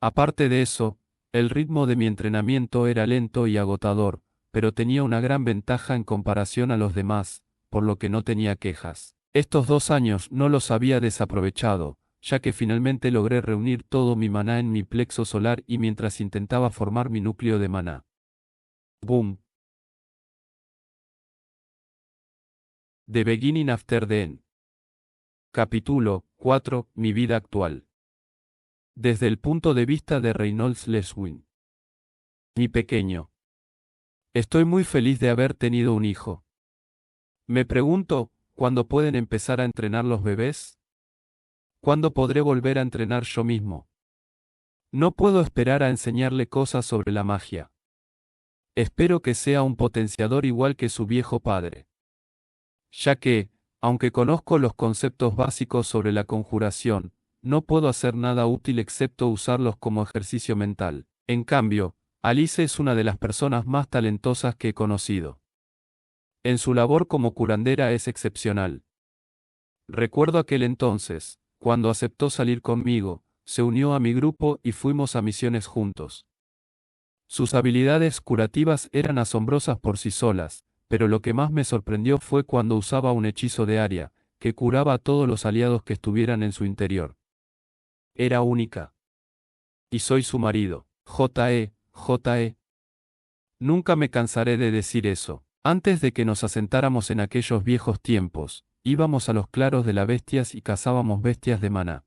Aparte de eso, el ritmo de mi entrenamiento era lento y agotador, pero tenía una gran ventaja en comparación a los demás, por lo que no tenía quejas. Estos 2 años no los había desaprovechado, ya que finalmente logré reunir todo mi maná en mi plexo solar y mientras intentaba formar mi núcleo de maná. Boom. The Beginning After the End. Capítulo 4. Mi vida actual. Desde el punto de vista de Reynolds Lesswin. Mi pequeño. Estoy muy feliz de haber tenido un hijo. Me pregunto, ¿cuándo pueden empezar a entrenar los bebés? ¿Cuándo podré volver a entrenar yo mismo? No puedo esperar a enseñarle cosas sobre la magia. Espero que sea un potenciador igual que su viejo padre. Ya que, aunque conozco los conceptos básicos sobre la conjuración, no puedo hacer nada útil excepto usarlos como ejercicio mental. En cambio, Alice es una de las personas más talentosas que he conocido. En su labor como curandera es excepcional. Recuerdo aquel entonces, cuando aceptó salir conmigo, se unió a mi grupo y fuimos a misiones juntos. Sus habilidades curativas eran asombrosas por sí solas, pero lo que más me sorprendió fue cuando usaba un hechizo de área, que curaba a todos los aliados que estuvieran en su interior. Era única. Y soy su marido. J.E. Nunca me cansaré de decir eso. Antes de que nos asentáramos en aquellos viejos tiempos, íbamos a los claros de las bestias y cazábamos bestias de maná.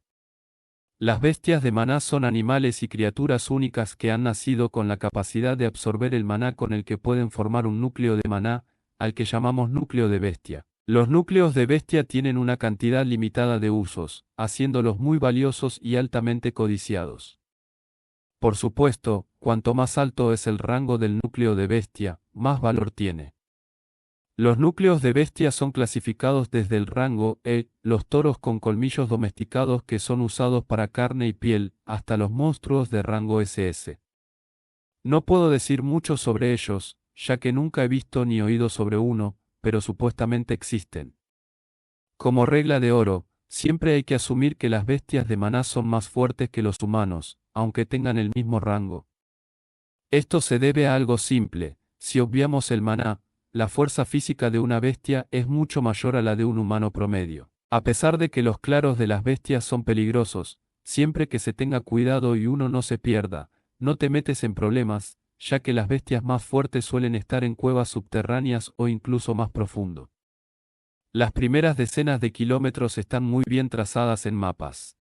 Las bestias de maná son animales y criaturas únicas que han nacido con la capacidad de absorber el maná con el que pueden formar un núcleo de maná, al que llamamos núcleo de bestia. Los núcleos de bestia tienen una cantidad limitada de usos, haciéndolos muy valiosos y altamente codiciados. Por supuesto, cuanto más alto es el rango del núcleo de bestia, más valor tiene. Los núcleos de bestia son clasificados desde el rango E, los toros con colmillos domesticados que son usados para carne y piel, hasta los monstruos de rango SS. No puedo decir mucho sobre ellos, ya que nunca he visto ni oído sobre uno, pero supuestamente existen. Como regla de oro, siempre hay que asumir que las bestias de maná son más fuertes que los humanos, aunque tengan el mismo rango. Esto se debe a algo simple: si obviamos el maná, la fuerza física de una bestia es mucho mayor a la de un humano promedio. A pesar de que los claros de las bestias son peligrosos, siempre que se tenga cuidado y uno no se pierda, no te metes en problemas, ya que las bestias más fuertes suelen estar en cuevas subterráneas o incluso más profundo. Las primeras decenas de kilómetros están muy bien trazadas en mapas.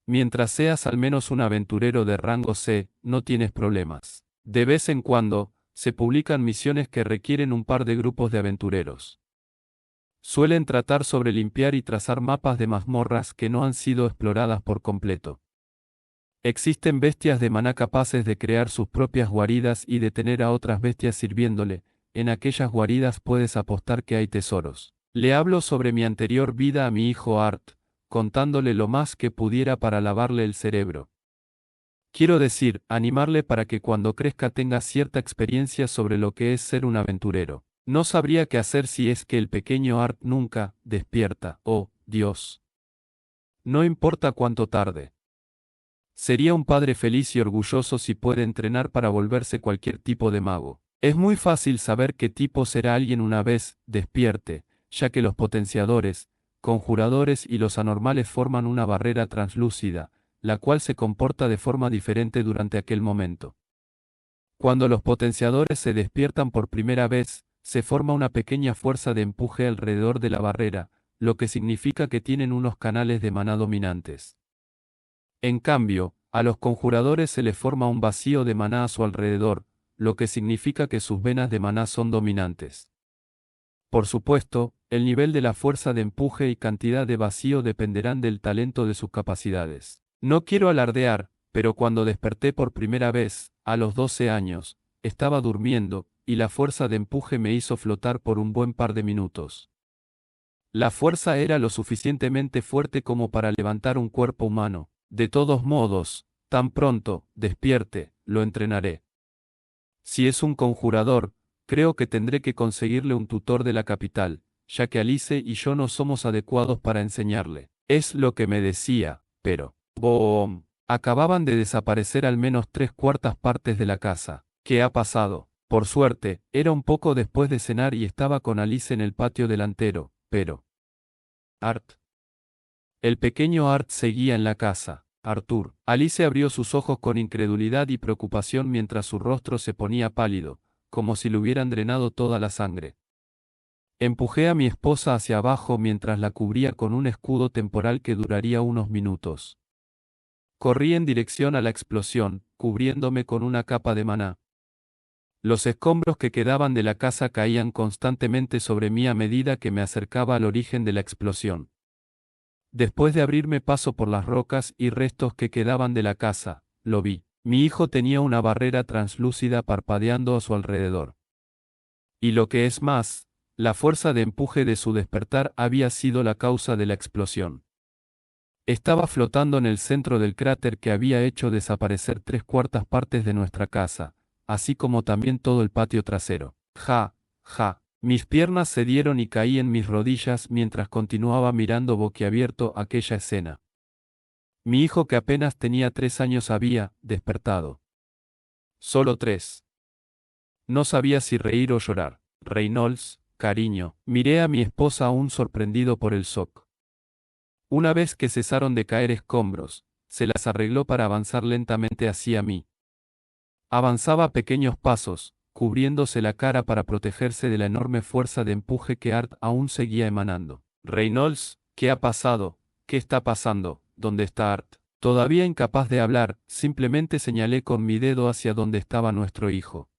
Mientras seas al menos un aventurero de rango C, no tienes problemas. De vez en cuando, se publican misiones que requieren un par de grupos de aventureros. Suelen tratar sobre limpiar y trazar mapas de mazmorras que no han sido exploradas por completo. Existen bestias de maná capaces de crear sus propias guaridas y de tener a otras bestias sirviéndole. En aquellas guaridas puedes apostar que hay tesoros. Le hablo sobre mi anterior vida a mi hijo Art, contándole lo más que pudiera para lavarle el cerebro. Quiero decir, animarle para que cuando crezca tenga cierta experiencia sobre lo que es ser un aventurero. No sabría qué hacer si es que el pequeño Art nunca despierta. Oh, Dios. No importa cuánto tarde. Sería un padre feliz y orgulloso si puede entrenar para volverse cualquier tipo de mago. Es muy fácil saber qué tipo será alguien una vez despierte, ya que los potenciadores, conjuradores y los anormales forman una barrera translúcida, la cual se comporta de forma diferente durante aquel momento. Cuando los potenciadores se despiertan por primera vez, se forma una pequeña fuerza de empuje alrededor de la barrera, lo que significa que tienen unos canales de maná dominantes. En cambio, a los conjuradores se les forma un vacío de maná a su alrededor, lo que significa que sus venas de maná son dominantes. Por supuesto, el nivel de la fuerza de empuje y cantidad de vacío dependerán del talento de sus capacidades. No quiero alardear, pero cuando desperté por primera vez, a los 12 años, estaba durmiendo, y la fuerza de empuje me hizo flotar por un buen par de minutos. La fuerza era lo suficientemente fuerte como para levantar un cuerpo humano. De todos modos, tan pronto despierte, lo entrenaré. Si es un conjurador, creo que tendré que conseguirle un tutor de la capital, ya que Alice y yo no somos adecuados para enseñarle. Es lo que me decía, pero... ¡Boom! Acababan de desaparecer al menos 3/4 partes de la casa. ¿Qué ha pasado? Por suerte, era un poco después de cenar y estaba con Alice en el patio delantero, pero... Art. El pequeño Art seguía en la casa. Arthur. Alice abrió sus ojos con incredulidad y preocupación mientras su rostro se ponía pálido, como si le hubieran drenado toda la sangre. Empujé a mi esposa hacia abajo mientras la cubría con un escudo temporal que duraría unos minutos. Corrí en dirección a la explosión, cubriéndome con una capa de maná. Los escombros que quedaban de la casa caían constantemente sobre mí a medida que me acercaba al origen de la explosión. Después de abrirme paso por las rocas y restos que quedaban de la casa, lo vi. Mi hijo tenía una barrera translúcida parpadeando a su alrededor. Y lo que es más, la fuerza de empuje de su despertar había sido la causa de la explosión. Estaba flotando en el centro del cráter que había hecho desaparecer 3/4 partes de nuestra casa, así como también todo el patio trasero. Ja, ja. Mis piernas cedieron y caí en mis rodillas mientras continuaba mirando boquiabierto aquella escena. Mi hijo, que apenas tenía 3 años, había despertado. Solo 3. No sabía si reír o llorar. Reynolds, cariño, miré a mi esposa aún sorprendido por el shock. Una vez que cesaron de caer escombros, se las arregló para avanzar lentamente hacia mí. Avanzaba a pequeños pasos, cubriéndose la cara para protegerse de la enorme fuerza de empuje que Art aún seguía emanando. Reynolds, ¿qué ha pasado? ¿Qué está pasando? ¿Dónde está Art? Todavía incapaz de hablar, simplemente señalé con mi dedo hacia donde estaba nuestro hijo.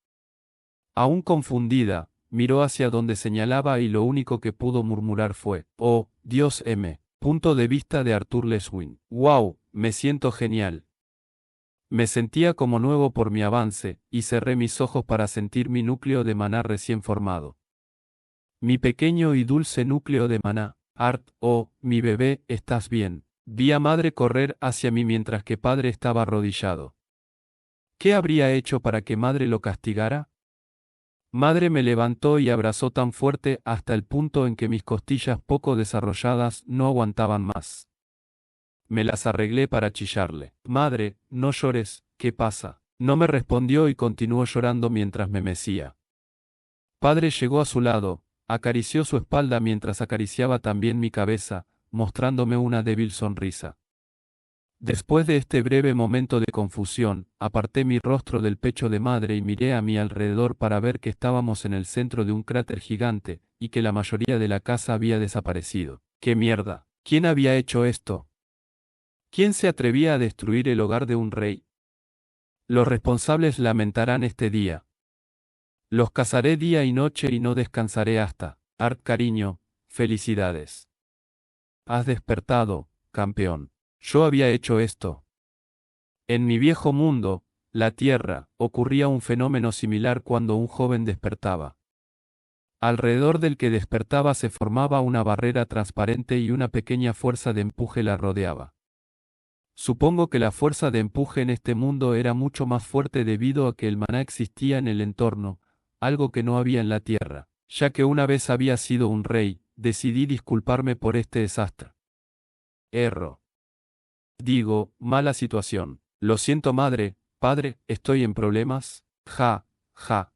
Aún confundida, miró hacia donde señalaba y lo único que pudo murmurar fue, «Oh, Dios M». Punto de vista de Arthur Leswin. «Wow, me siento genial». Me sentía como nuevo por mi avance, y cerré mis ojos para sentir mi núcleo de maná recién formado. Mi pequeño y dulce núcleo de maná. Art, oh, mi bebé, ¿estás bien? Vi a madre correr hacia mí mientras que padre estaba arrodillado. ¿Qué habría hecho para que madre lo castigara? Madre me levantó y abrazó tan fuerte hasta el punto en que mis costillas poco desarrolladas no aguantaban más. Me las arreglé para chillarle. «Madre, no llores, ¿qué pasa?». No me respondió y continuó llorando mientras me mecía. Padre llegó a su lado, acarició su espalda mientras acariciaba también mi cabeza, mostrándome una débil sonrisa. Después de este breve momento de confusión, aparté mi rostro del pecho de madre y miré a mi alrededor para ver que estábamos en el centro de un cráter gigante, y que la mayoría de la casa había desaparecido. ¡Qué mierda! ¿Quién había hecho esto? ¿Quién se atrevía a destruir el hogar de un rey? Los responsables lamentarán este día. Los cazaré día y noche y no descansaré hasta. Art, cariño, felicidades. Has despertado, campeón. Yo había hecho esto. En mi viejo mundo, la Tierra, ocurría un fenómeno similar cuando un joven despertaba. Alrededor del que despertaba se formaba una barrera transparente y una pequeña fuerza de empuje la rodeaba. Supongo que la fuerza de empuje en este mundo era mucho más fuerte debido a que el maná existía en el entorno, algo que no había en la tierra. Ya que una vez había sido un rey, decidí disculparme por este desastre. Mala situación. Lo siento, madre, padre, ¿estoy en problemas? Ja, ja.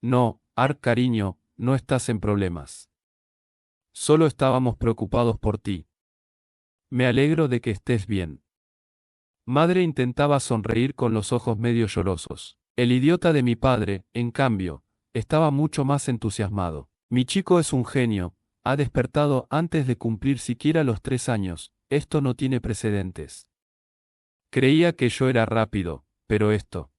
No, Art, cariño, no estás en problemas. Solo estábamos preocupados por ti. Me alegro de que estés bien. Madre intentaba sonreír con los ojos medio llorosos. El idiota de mi padre, en cambio, estaba mucho más entusiasmado. Mi chico es un genio, ha despertado antes de cumplir siquiera los 3 años, esto no tiene precedentes. Creía que yo era rápido, pero esto.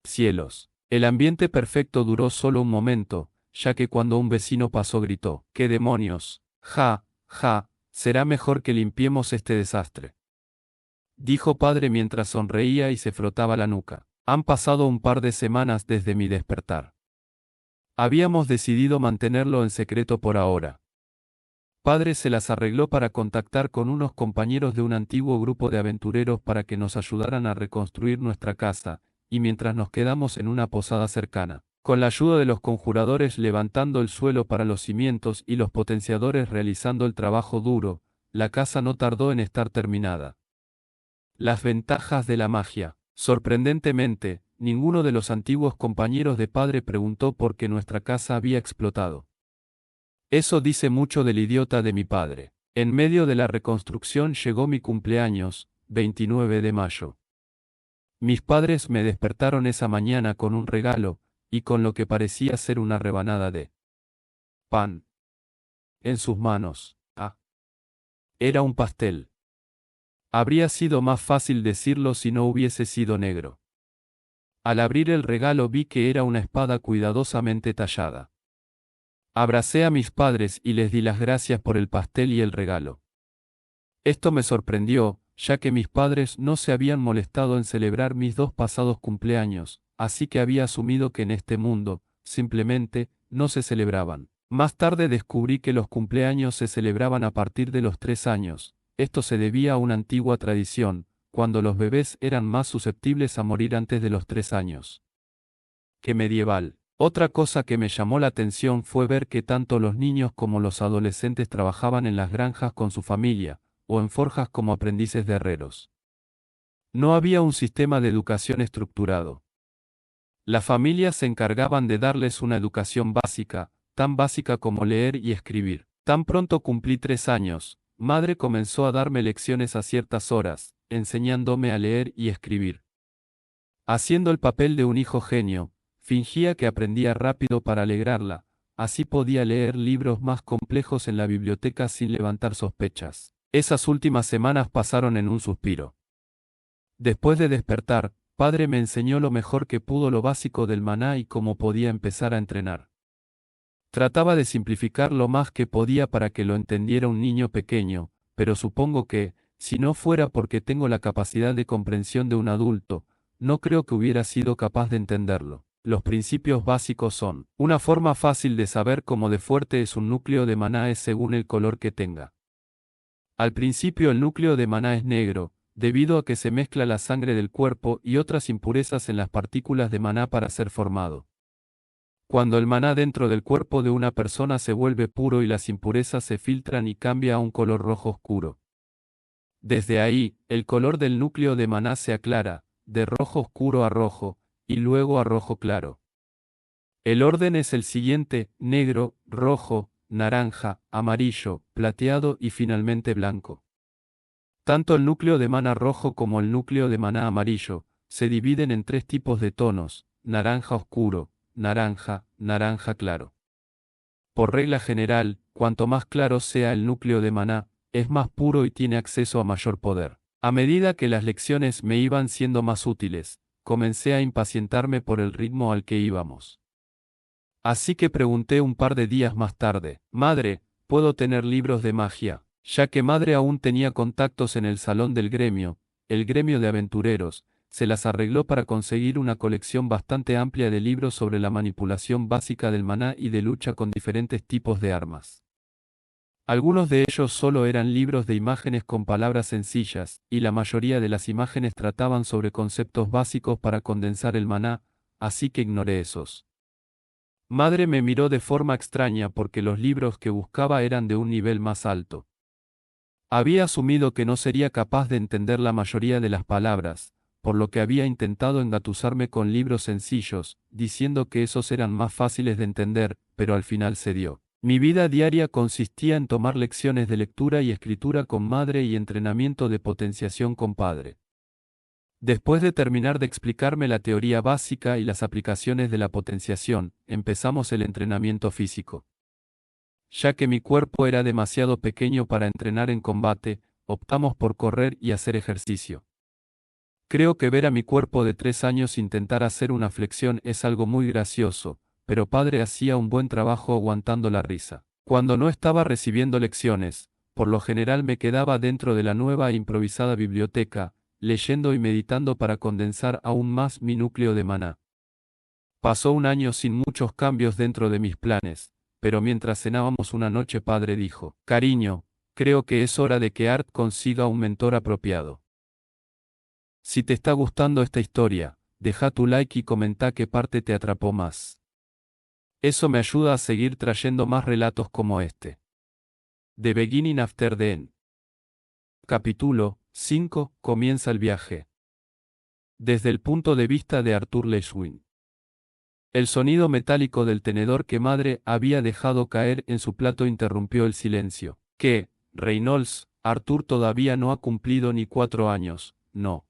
Cielos. El ambiente perfecto duró solo un momento, ya que cuando un vecino pasó gritó, ¡qué demonios! ¡Ja, ja! Será mejor que limpiemos este desastre. Dijo padre mientras sonreía y se frotaba la nuca. Han pasado un par de semanas desde mi despertar. Habíamos decidido mantenerlo en secreto por ahora. Padre se las arregló para contactar con unos compañeros de un antiguo grupo de aventureros para que nos ayudaran a reconstruir nuestra casa, y mientras nos quedamos en una posada cercana, con la ayuda de los conjuradores levantando el suelo para los cimientos y los potenciadores realizando el trabajo duro, la casa no tardó en estar terminada. Las ventajas de la magia. Sorprendentemente, ninguno de los antiguos compañeros de padre preguntó por qué nuestra casa había explotado. Eso dice mucho del idiota de mi padre. En medio de la reconstrucción llegó mi cumpleaños, 29 de mayo. Mis padres me despertaron esa mañana con un regalo, y con lo que parecía ser una rebanada de pan en sus manos. Ah. Era un pastel. Habría sido más fácil decirlo si no hubiese sido negro. Al abrir el regalo vi que era una espada cuidadosamente tallada. Abracé a mis padres y les di las gracias por el pastel y el regalo. Esto me sorprendió, ya que mis padres no se habían molestado en celebrar mis 2 pasados cumpleaños, así que había asumido que en este mundo, simplemente, no se celebraban. Más tarde descubrí que los cumpleaños se celebraban a partir de los 3 años. Esto se debía a una antigua tradición, cuando los bebés eran más susceptibles a morir antes de los 3 años. ¡Qué medieval! Otra cosa que me llamó la atención fue ver que tanto los niños como los adolescentes trabajaban en las granjas con su familia, o en forjas como aprendices de herreros. No había un sistema de educación estructurado. Las familias se encargaban de darles una educación básica, tan básica como leer y escribir. Tan pronto cumplí 3 años, madre comenzó a darme lecciones a ciertas horas, enseñándome a leer y escribir. Haciendo el papel de un hijo genio, fingía que aprendía rápido para alegrarla, así podía leer libros más complejos en la biblioteca sin levantar sospechas. Esas últimas semanas pasaron en un suspiro. Después de despertar, padre me enseñó lo mejor que pudo lo básico del maná y cómo podía empezar a entrenar. Trataba de simplificar lo más que podía para que lo entendiera un niño pequeño, pero supongo que, si no fuera porque tengo la capacidad de comprensión de un adulto, no creo que hubiera sido capaz de entenderlo. Los principios básicos son: una forma fácil de saber cómo de fuerte es un núcleo de maná es según el color que tenga. Al principio el núcleo de maná es negro, debido a que se mezcla la sangre del cuerpo y otras impurezas en las partículas de maná para ser formado. Cuando el maná dentro del cuerpo de una persona se vuelve puro y las impurezas se filtran y cambia a un color rojo oscuro. Desde ahí, el color del núcleo de maná se aclara, de rojo oscuro a rojo, y luego a rojo claro. El orden es el siguiente: negro, rojo, naranja, amarillo, plateado y finalmente blanco. Tanto el núcleo de maná rojo como el núcleo de maná amarillo se dividen en 3 tipos de tonos: naranja oscuro, naranja, naranja claro. Por regla general, cuanto más claro sea el núcleo de maná, es más puro y tiene acceso a mayor poder. A medida que las lecciones me iban siendo más útiles, comencé a impacientarme por el ritmo al que íbamos. Así que pregunté un par de días más tarde: madre, ¿puedo tener libros de magia? Ya que madre aún tenía contactos en el salón del gremio, el gremio de aventureros, se las arregló para conseguir una colección bastante amplia de libros sobre la manipulación básica del maná y de lucha con diferentes tipos de armas. Algunos de ellos solo eran libros de imágenes con palabras sencillas, y la mayoría de las imágenes trataban sobre conceptos básicos para condensar el maná, así que ignoré esos. Madre me miró de forma extraña porque los libros que buscaba eran de un nivel más alto. Había asumido que no sería capaz de entender la mayoría de las palabras, por lo que había intentado engatusarme con libros sencillos, diciendo que esos eran más fáciles de entender, pero al final cedió. Mi vida diaria consistía en tomar lecciones de lectura y escritura con madre y entrenamiento de potenciación con padre. Después de terminar de explicarme la teoría básica y las aplicaciones de la potenciación, empezamos el entrenamiento físico. Ya que mi cuerpo era demasiado pequeño para entrenar en combate, optamos por correr y hacer ejercicio. Creo que ver a mi cuerpo de 3 años intentar hacer una flexión es algo muy gracioso, pero padre hacía un buen trabajo aguantando la risa. Cuando no estaba recibiendo lecciones, por lo general me quedaba dentro de la nueva e improvisada biblioteca, leyendo y meditando para condensar aún más mi núcleo de maná. Pasó un año sin muchos cambios dentro de mis planes, pero mientras cenábamos una noche padre dijo, cariño, creo que es hora de que Art consiga un mentor apropiado. Si te está gustando esta historia, deja tu like y comenta qué parte te atrapó más. Eso me ayuda a seguir trayendo más relatos como este. The Beginning After the End. Capítulo 5. Comienza el viaje. Desde el punto de vista de Arthur Le Guin. El sonido metálico del tenedor que madre había dejado caer en su plato interrumpió el silencio. ¿Qué, Reynolds? Arthur todavía no ha cumplido ni 4 años, no.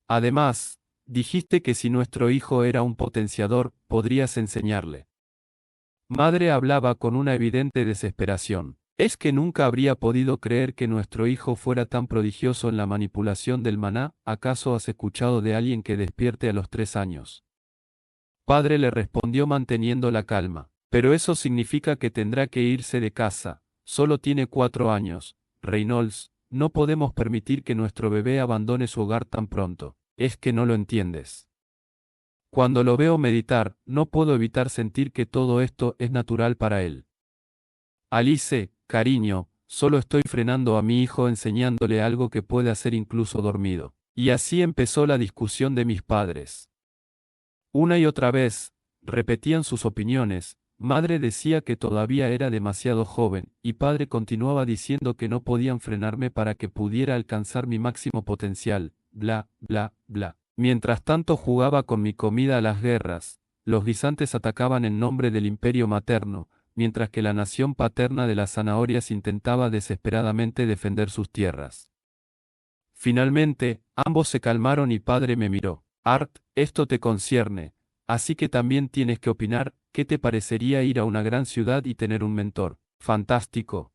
Además, dijiste que si nuestro hijo era un potenciador, podrías enseñarle. Madre hablaba con una evidente desesperación. ¿Es que nunca habría podido creer que nuestro hijo fuera tan prodigioso en la manipulación del maná? ¿Acaso has escuchado de alguien que despierte a los 3 años? Padre le respondió manteniendo la calma. Pero eso significa que tendrá que irse de casa. Solo tiene 4 años. Reynolds, no podemos permitir que nuestro bebé abandone su hogar tan pronto. Es que no lo entiendes. Cuando lo veo meditar, no puedo evitar sentir que todo esto es natural para él. Alice, cariño, solo estoy frenando a mi hijo enseñándole algo que puede hacer incluso dormido. Y así empezó la discusión de mis padres. Una y otra vez, repetían sus opiniones. Madre decía que todavía era demasiado joven, y padre continuaba diciendo que no podían frenarme para que pudiera alcanzar mi máximo potencial, bla, bla, bla. Mientras tanto jugaba con mi comida a las guerras, los guisantes atacaban en nombre del imperio materno, mientras que la nación paterna de las zanahorias intentaba desesperadamente defender sus tierras. Finalmente, ambos se calmaron y padre me miró. Art, esto te concierne, así que también tienes que opinar. ¿Qué te parecería ir a una gran ciudad y tener un mentor? Fantástico.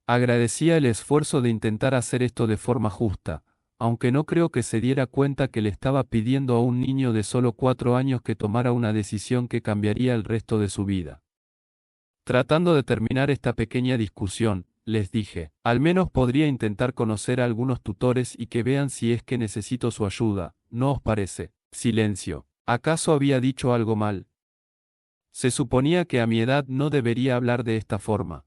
Agradecía el esfuerzo de intentar hacer esto de forma justa, aunque no creo que se diera cuenta que le estaba pidiendo a un niño de solo 4 años que tomara una decisión que cambiaría el resto de su vida. Tratando de terminar esta pequeña discusión, les dije, al menos podría intentar conocer a algunos tutores y que vean si es que necesito su ayuda, ¿no os parece? Silencio. ¿Acaso había dicho algo mal? Se suponía que a mi edad no debería hablar de esta forma.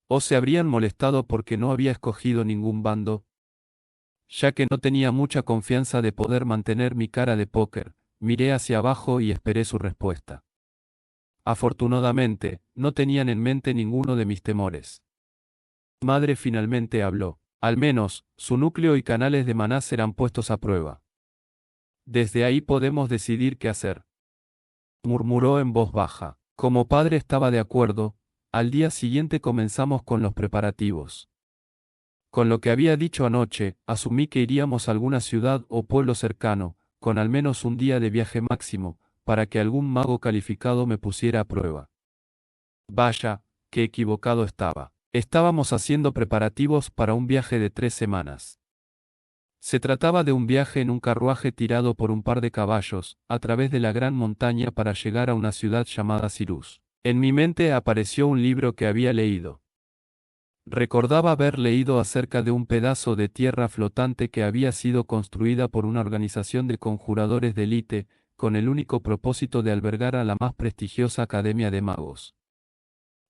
¿O se habrían molestado porque no había escogido ningún bando? Ya que no tenía mucha confianza de poder mantener mi cara de póker, miré hacia abajo y esperé su respuesta. Afortunadamente, no tenían en mente ninguno de mis temores. Madre finalmente habló. Al menos, su núcleo y canales de maná serán puestos a prueba. Desde ahí podemos decidir qué hacer. Murmuró en voz baja. Como padre estaba de acuerdo, al día siguiente comenzamos con los preparativos. Con lo que había dicho anoche, asumí que iríamos a alguna ciudad o pueblo cercano, con al menos un día de viaje máximo, para que algún mago calificado me pusiera a prueba. Vaya, qué equivocado estaba. Estábamos haciendo preparativos para un viaje de 3 semanas. Se trataba de un viaje en un carruaje tirado por un par de caballos, a través de la gran montaña para llegar a una ciudad llamada Cyrus. En mi mente apareció un libro que había leído. Recordaba haber leído acerca de un pedazo de tierra flotante que había sido construida por una organización de conjuradores de élite, con el único propósito de albergar a la más prestigiosa academia de magos.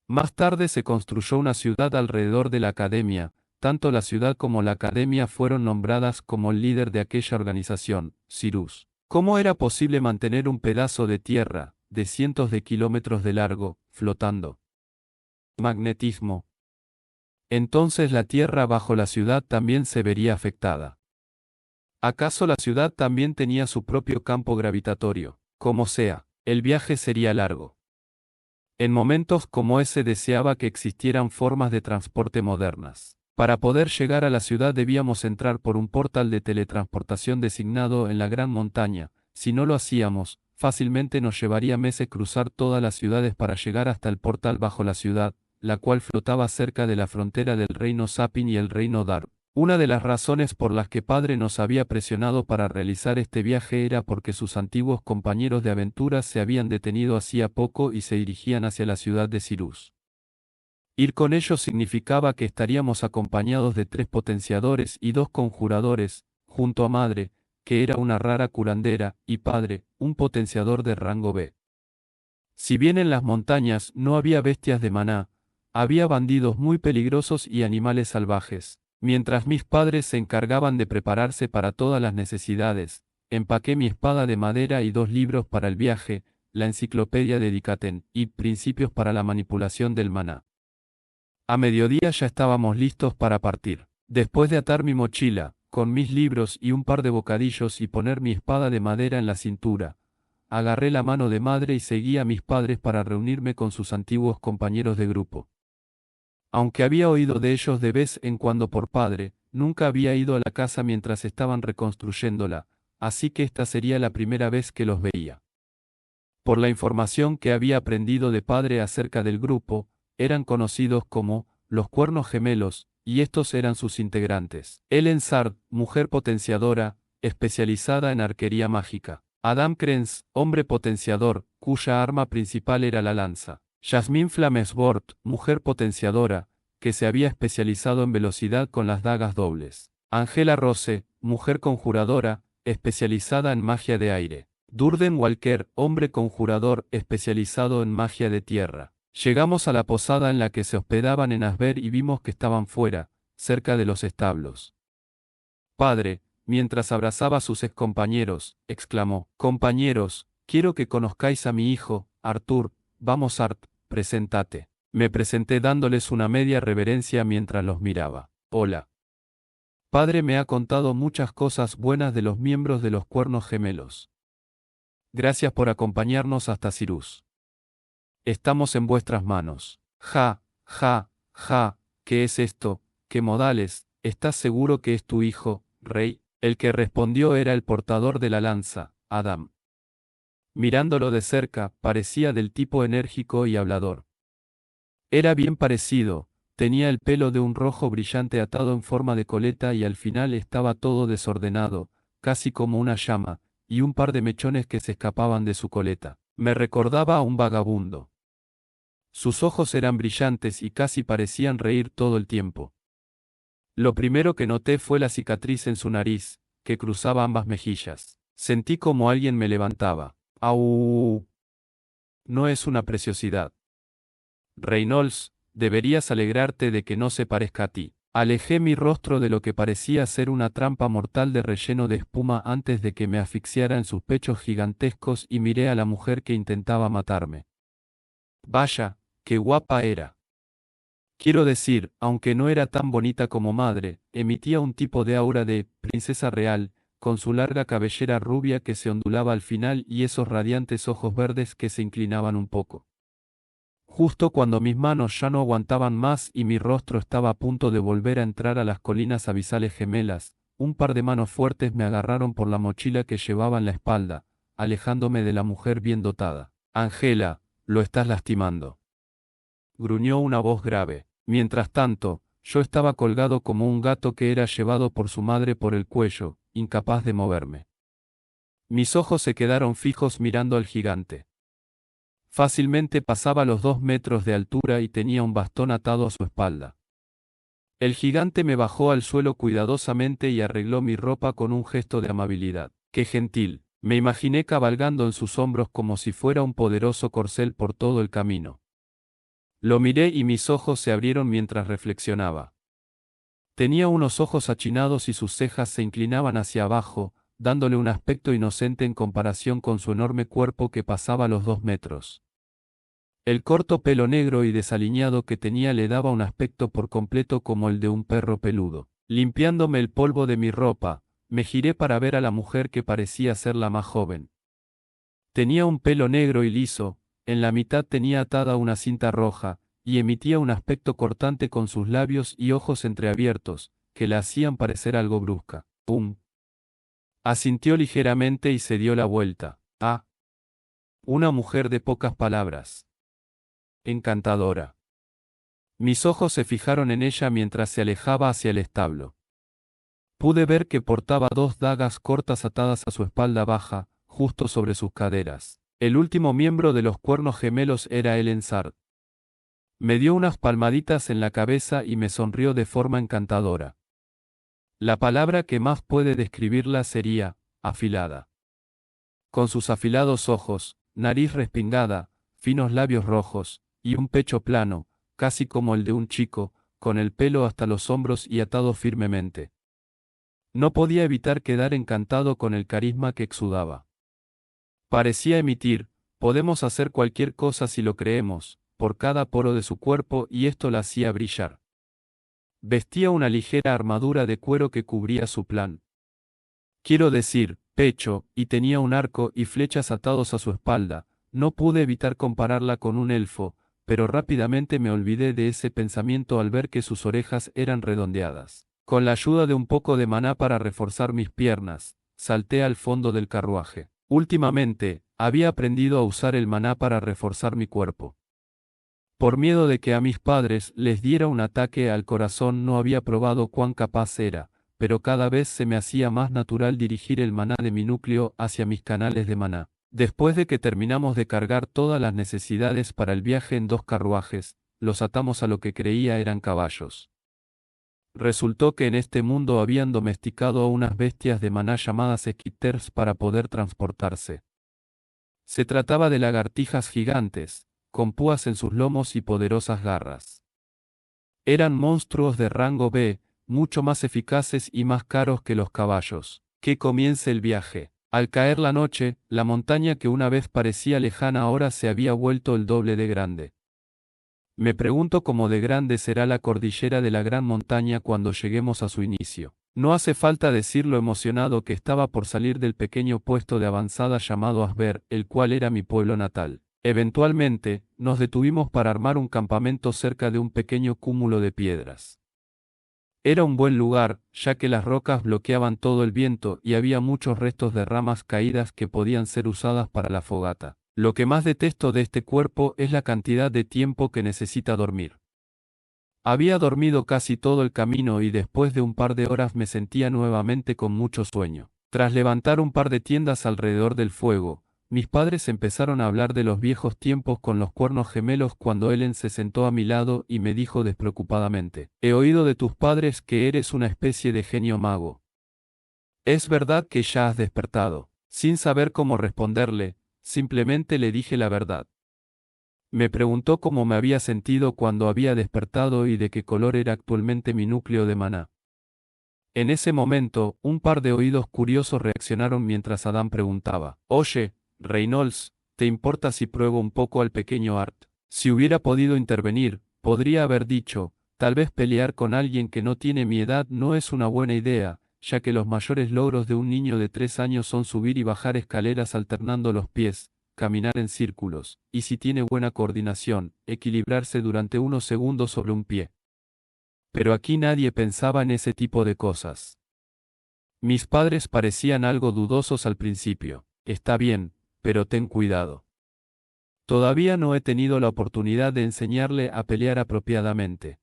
Más tarde se construyó una ciudad alrededor de la academia. Tanto la ciudad como la academia fueron nombradas como el líder de aquella organización, Cyrus. ¿Cómo era posible mantener un pedazo de tierra, de cientos de kilómetros de largo, flotando? Magnetismo. Entonces la tierra bajo la ciudad también se vería afectada. ¿Acaso la ciudad también tenía su propio campo gravitatorio? Como sea, el viaje sería largo. En momentos como ese deseaba que existieran formas de transporte modernas. Para poder llegar a la ciudad debíamos entrar por un portal de teletransportación designado en la gran montaña. Si no lo hacíamos, fácilmente nos llevaría meses cruzar todas las ciudades para llegar hasta el portal bajo la ciudad, la cual flotaba cerca de la frontera del reino Sapin y el reino Dar. Una de las razones por las que padre nos había presionado para realizar este viaje era porque sus antiguos compañeros de aventuras se habían detenido hacía poco y se dirigían hacia la ciudad de Cyrus. Ir con ellos significaba que estaríamos acompañados de 3 potenciadores y 2 conjuradores, junto a madre, que era una rara curandera, y padre, un potenciador de rango B. Si bien en las montañas no había bestias de maná, había bandidos muy peligrosos y animales salvajes. Mientras mis padres se encargaban de prepararse para todas las necesidades, empaqué mi espada de madera y 2 libros para el viaje, la enciclopedia de Dikaten y Principios para la manipulación del maná. A mediodía ya estábamos listos para partir. Después de atar mi mochila, con mis libros y un par de bocadillos y poner mi espada de madera en la cintura, agarré la mano de madre y seguí a mis padres para reunirme con sus antiguos compañeros de grupo. Aunque había oído de ellos de vez en cuando por padre, nunca había ido a la casa mientras estaban reconstruyéndola, así que esta sería la primera vez que los veía. Por la información que había aprendido de padre acerca del grupo, eran conocidos como los Cuernos Gemelos, y estos eran sus integrantes. Ellen Sard, mujer potenciadora, especializada en arquería mágica. Adam Krenz, hombre potenciador, cuya arma principal era la lanza. Jasmine Flamesbord, mujer potenciadora, que se había especializado en velocidad con las dagas dobles. Angela Rose, mujer conjuradora, especializada en magia de aire. Durden Walker, hombre conjurador, especializado en magia de tierra. Llegamos a la posada en la que se hospedaban en Asber y vimos que estaban fuera, cerca de los establos. Padre, mientras abrazaba a sus excompañeros, exclamó: «Compañeros, quiero que conozcáis a mi hijo, Arthur. Vamos Art, preséntate». Me presenté dándoles una media reverencia mientras los miraba. «Hola. Padre me ha contado muchas cosas buenas de los miembros de los Cuernos Gemelos. Gracias por acompañarnos hasta Cyrus. Estamos en vuestras manos». «Ja, ja, ja, ¿qué es esto? ¿Qué modales? ¿Estás seguro que es tu hijo, rey?». El que respondió era el portador de la lanza, Adam. Mirándolo de cerca, parecía del tipo enérgico y hablador. Era bien parecido, tenía el pelo de un rojo brillante atado en forma de coleta y al final estaba todo desordenado, casi como una llama, y un par de mechones que se escapaban de su coleta. Me recordaba a un vagabundo. Sus ojos eran brillantes y casi parecían reír todo el tiempo. Lo primero que noté fue la cicatriz en su nariz, que cruzaba ambas mejillas. Sentí como alguien me levantaba. ¡Au! No es una preciosidad. Reynolds, deberías alegrarte de que no se parezca a ti. Alejé mi rostro de lo que parecía ser una trampa mortal de relleno de espuma antes de que me asfixiara en sus pechos gigantescos y miré a la mujer que intentaba matarme. Vaya, qué guapa era. Quiero decir, aunque no era tan bonita como madre, emitía un tipo de aura de princesa real, con su larga cabellera rubia que se ondulaba al final y esos radiantes ojos verdes que se inclinaban un poco. Justo cuando mis manos ya no aguantaban más y mi rostro estaba a punto de volver a entrar a las colinas abisales gemelas, un par de manos fuertes me agarraron por la mochila que llevaba en la espalda, alejándome de la mujer bien dotada. «Angela, lo estás lastimando», gruñó una voz grave. Mientras tanto, yo estaba colgado como un gato que era llevado por su madre por el cuello, incapaz de moverme. Mis ojos se quedaron fijos mirando al gigante. Fácilmente pasaba los 2 metros de altura y tenía un bastón atado a su espalda. El gigante me bajó al suelo cuidadosamente y arregló mi ropa con un gesto de amabilidad. ¡Qué gentil! Me imaginé cabalgando en sus hombros como si fuera un poderoso corcel por todo el camino. Lo miré y mis ojos se abrieron mientras reflexionaba. Tenía unos ojos achinados y sus cejas se inclinaban hacia abajo, dándole un aspecto inocente en comparación con su enorme cuerpo que pasaba los 2 metros. El corto pelo negro y desaliñado que tenía le daba un aspecto por completo como el de un perro peludo. Limpiándome el polvo de mi ropa, me giré para ver a la mujer que parecía ser la más joven. Tenía un pelo negro y liso, en la mitad tenía atada una cinta roja, y emitía un aspecto cortante con sus labios y ojos entreabiertos, que la hacían parecer algo brusca. ¡Pum! Asintió ligeramente y se dio la vuelta. Ah. Una mujer de pocas palabras. Encantadora. Mis ojos se fijaron en ella mientras se alejaba hacia el establo. Pude ver que portaba 2 dagas cortas atadas a su espalda baja, justo sobre sus caderas. El último miembro de los cuernos gemelos era Ellen Sard. Me dio unas palmaditas en la cabeza y me sonrió de forma encantadora. La palabra que más puede describirla sería, afilada. Con sus afilados ojos, nariz respingada, finos labios rojos, y un pecho plano, casi como el de un chico, con el pelo hasta los hombros y atado firmemente. No podía evitar quedar encantado con el carisma que exudaba. Parecía emitir, podemos hacer cualquier cosa si lo creemos, por cada poro de su cuerpo y esto la hacía brillar. Vestía una ligera armadura de cuero que cubría su plan. Quiero decir, pecho, y tenía un arco y flechas atados a su espalda. No pude evitar compararla con un elfo, pero rápidamente me olvidé de ese pensamiento al ver que sus orejas eran redondeadas. Con la ayuda de un poco de maná para reforzar mis piernas, salté al fondo del carruaje. Últimamente, había aprendido a usar el maná para reforzar mi cuerpo. Por miedo de que a mis padres les diera un ataque al corazón no había probado cuán capaz era, pero cada vez se me hacía más natural dirigir el maná de mi núcleo hacia mis canales de maná. Después de que terminamos de cargar todas las necesidades para el viaje en 2 carruajes, los atamos a lo que creía eran caballos. Resultó que en este mundo habían domesticado a unas bestias de maná llamadas esquiters para poder transportarse. Se trataba de lagartijas gigantes, con púas en sus lomos y poderosas garras. Eran monstruos de rango B, mucho más eficaces y más caros que los caballos. Que comience el viaje. Al caer la noche, la montaña que una vez parecía lejana ahora se había vuelto el doble de grande. Me pregunto cómo de grande será la cordillera de la gran montaña cuando lleguemos a su inicio. No hace falta decir lo emocionado que estaba por salir del pequeño puesto de avanzada llamado Asber, el cual era mi pueblo natal. Eventualmente, nos detuvimos para armar un campamento cerca de un pequeño cúmulo de piedras. Era un buen lugar, ya que las rocas bloqueaban todo el viento y había muchos restos de ramas caídas que podían ser usadas para la fogata. Lo que más detesto de este cuerpo es la cantidad de tiempo que necesita dormir. Había dormido casi todo el camino y después de un par de horas me sentía nuevamente con mucho sueño. Tras levantar un par de tiendas alrededor del fuego, mis padres empezaron a hablar de los viejos tiempos con los cuernos gemelos cuando Ellen se sentó a mi lado y me dijo despreocupadamente: «He oído de tus padres que eres una especie de genio mago. ¿Es verdad que ya has despertado?». Sin saber cómo responderle, simplemente le dije la verdad. Me preguntó cómo me había sentido cuando había despertado y de qué color era actualmente mi núcleo de maná. En ese momento, un par de oídos curiosos reaccionaron mientras Adam preguntaba: «Oye, Reynolds, ¿te importa si pruebo un poco al pequeño Art?». Si hubiera podido intervenir, podría haber dicho: «Tal vez pelear con alguien que no tiene mi edad no es una buena idea, ya que los mayores logros de un niño de 3 años son subir y bajar escaleras alternando los pies, caminar en círculos, y si tiene buena coordinación, equilibrarse durante unos segundos sobre un pie». Pero aquí nadie pensaba en ese tipo de cosas. Mis padres parecían algo dudosos al principio. «Está bien, pero ten cuidado. Todavía no he tenido la oportunidad de enseñarle a pelear apropiadamente.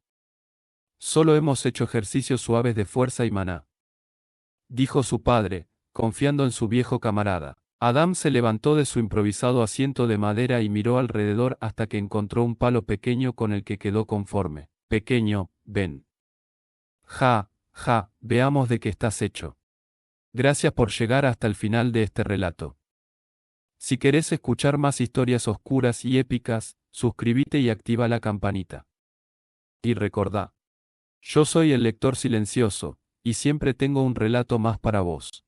Solo hemos hecho ejercicios suaves de fuerza y maná», dijo su padre, confiando en su viejo camarada. Adam se levantó de su improvisado asiento de madera y miró alrededor hasta que encontró un palo pequeño con el que quedó conforme. «Pequeño, ven. Ja, veamos de qué estás hecho. Gracias por llegar hasta el final de este relato. Si querés escuchar más historias oscuras y épicas, suscríbete y activa la campanita. Y recordá, yo soy el lector silencioso, y siempre tengo un relato más para vos.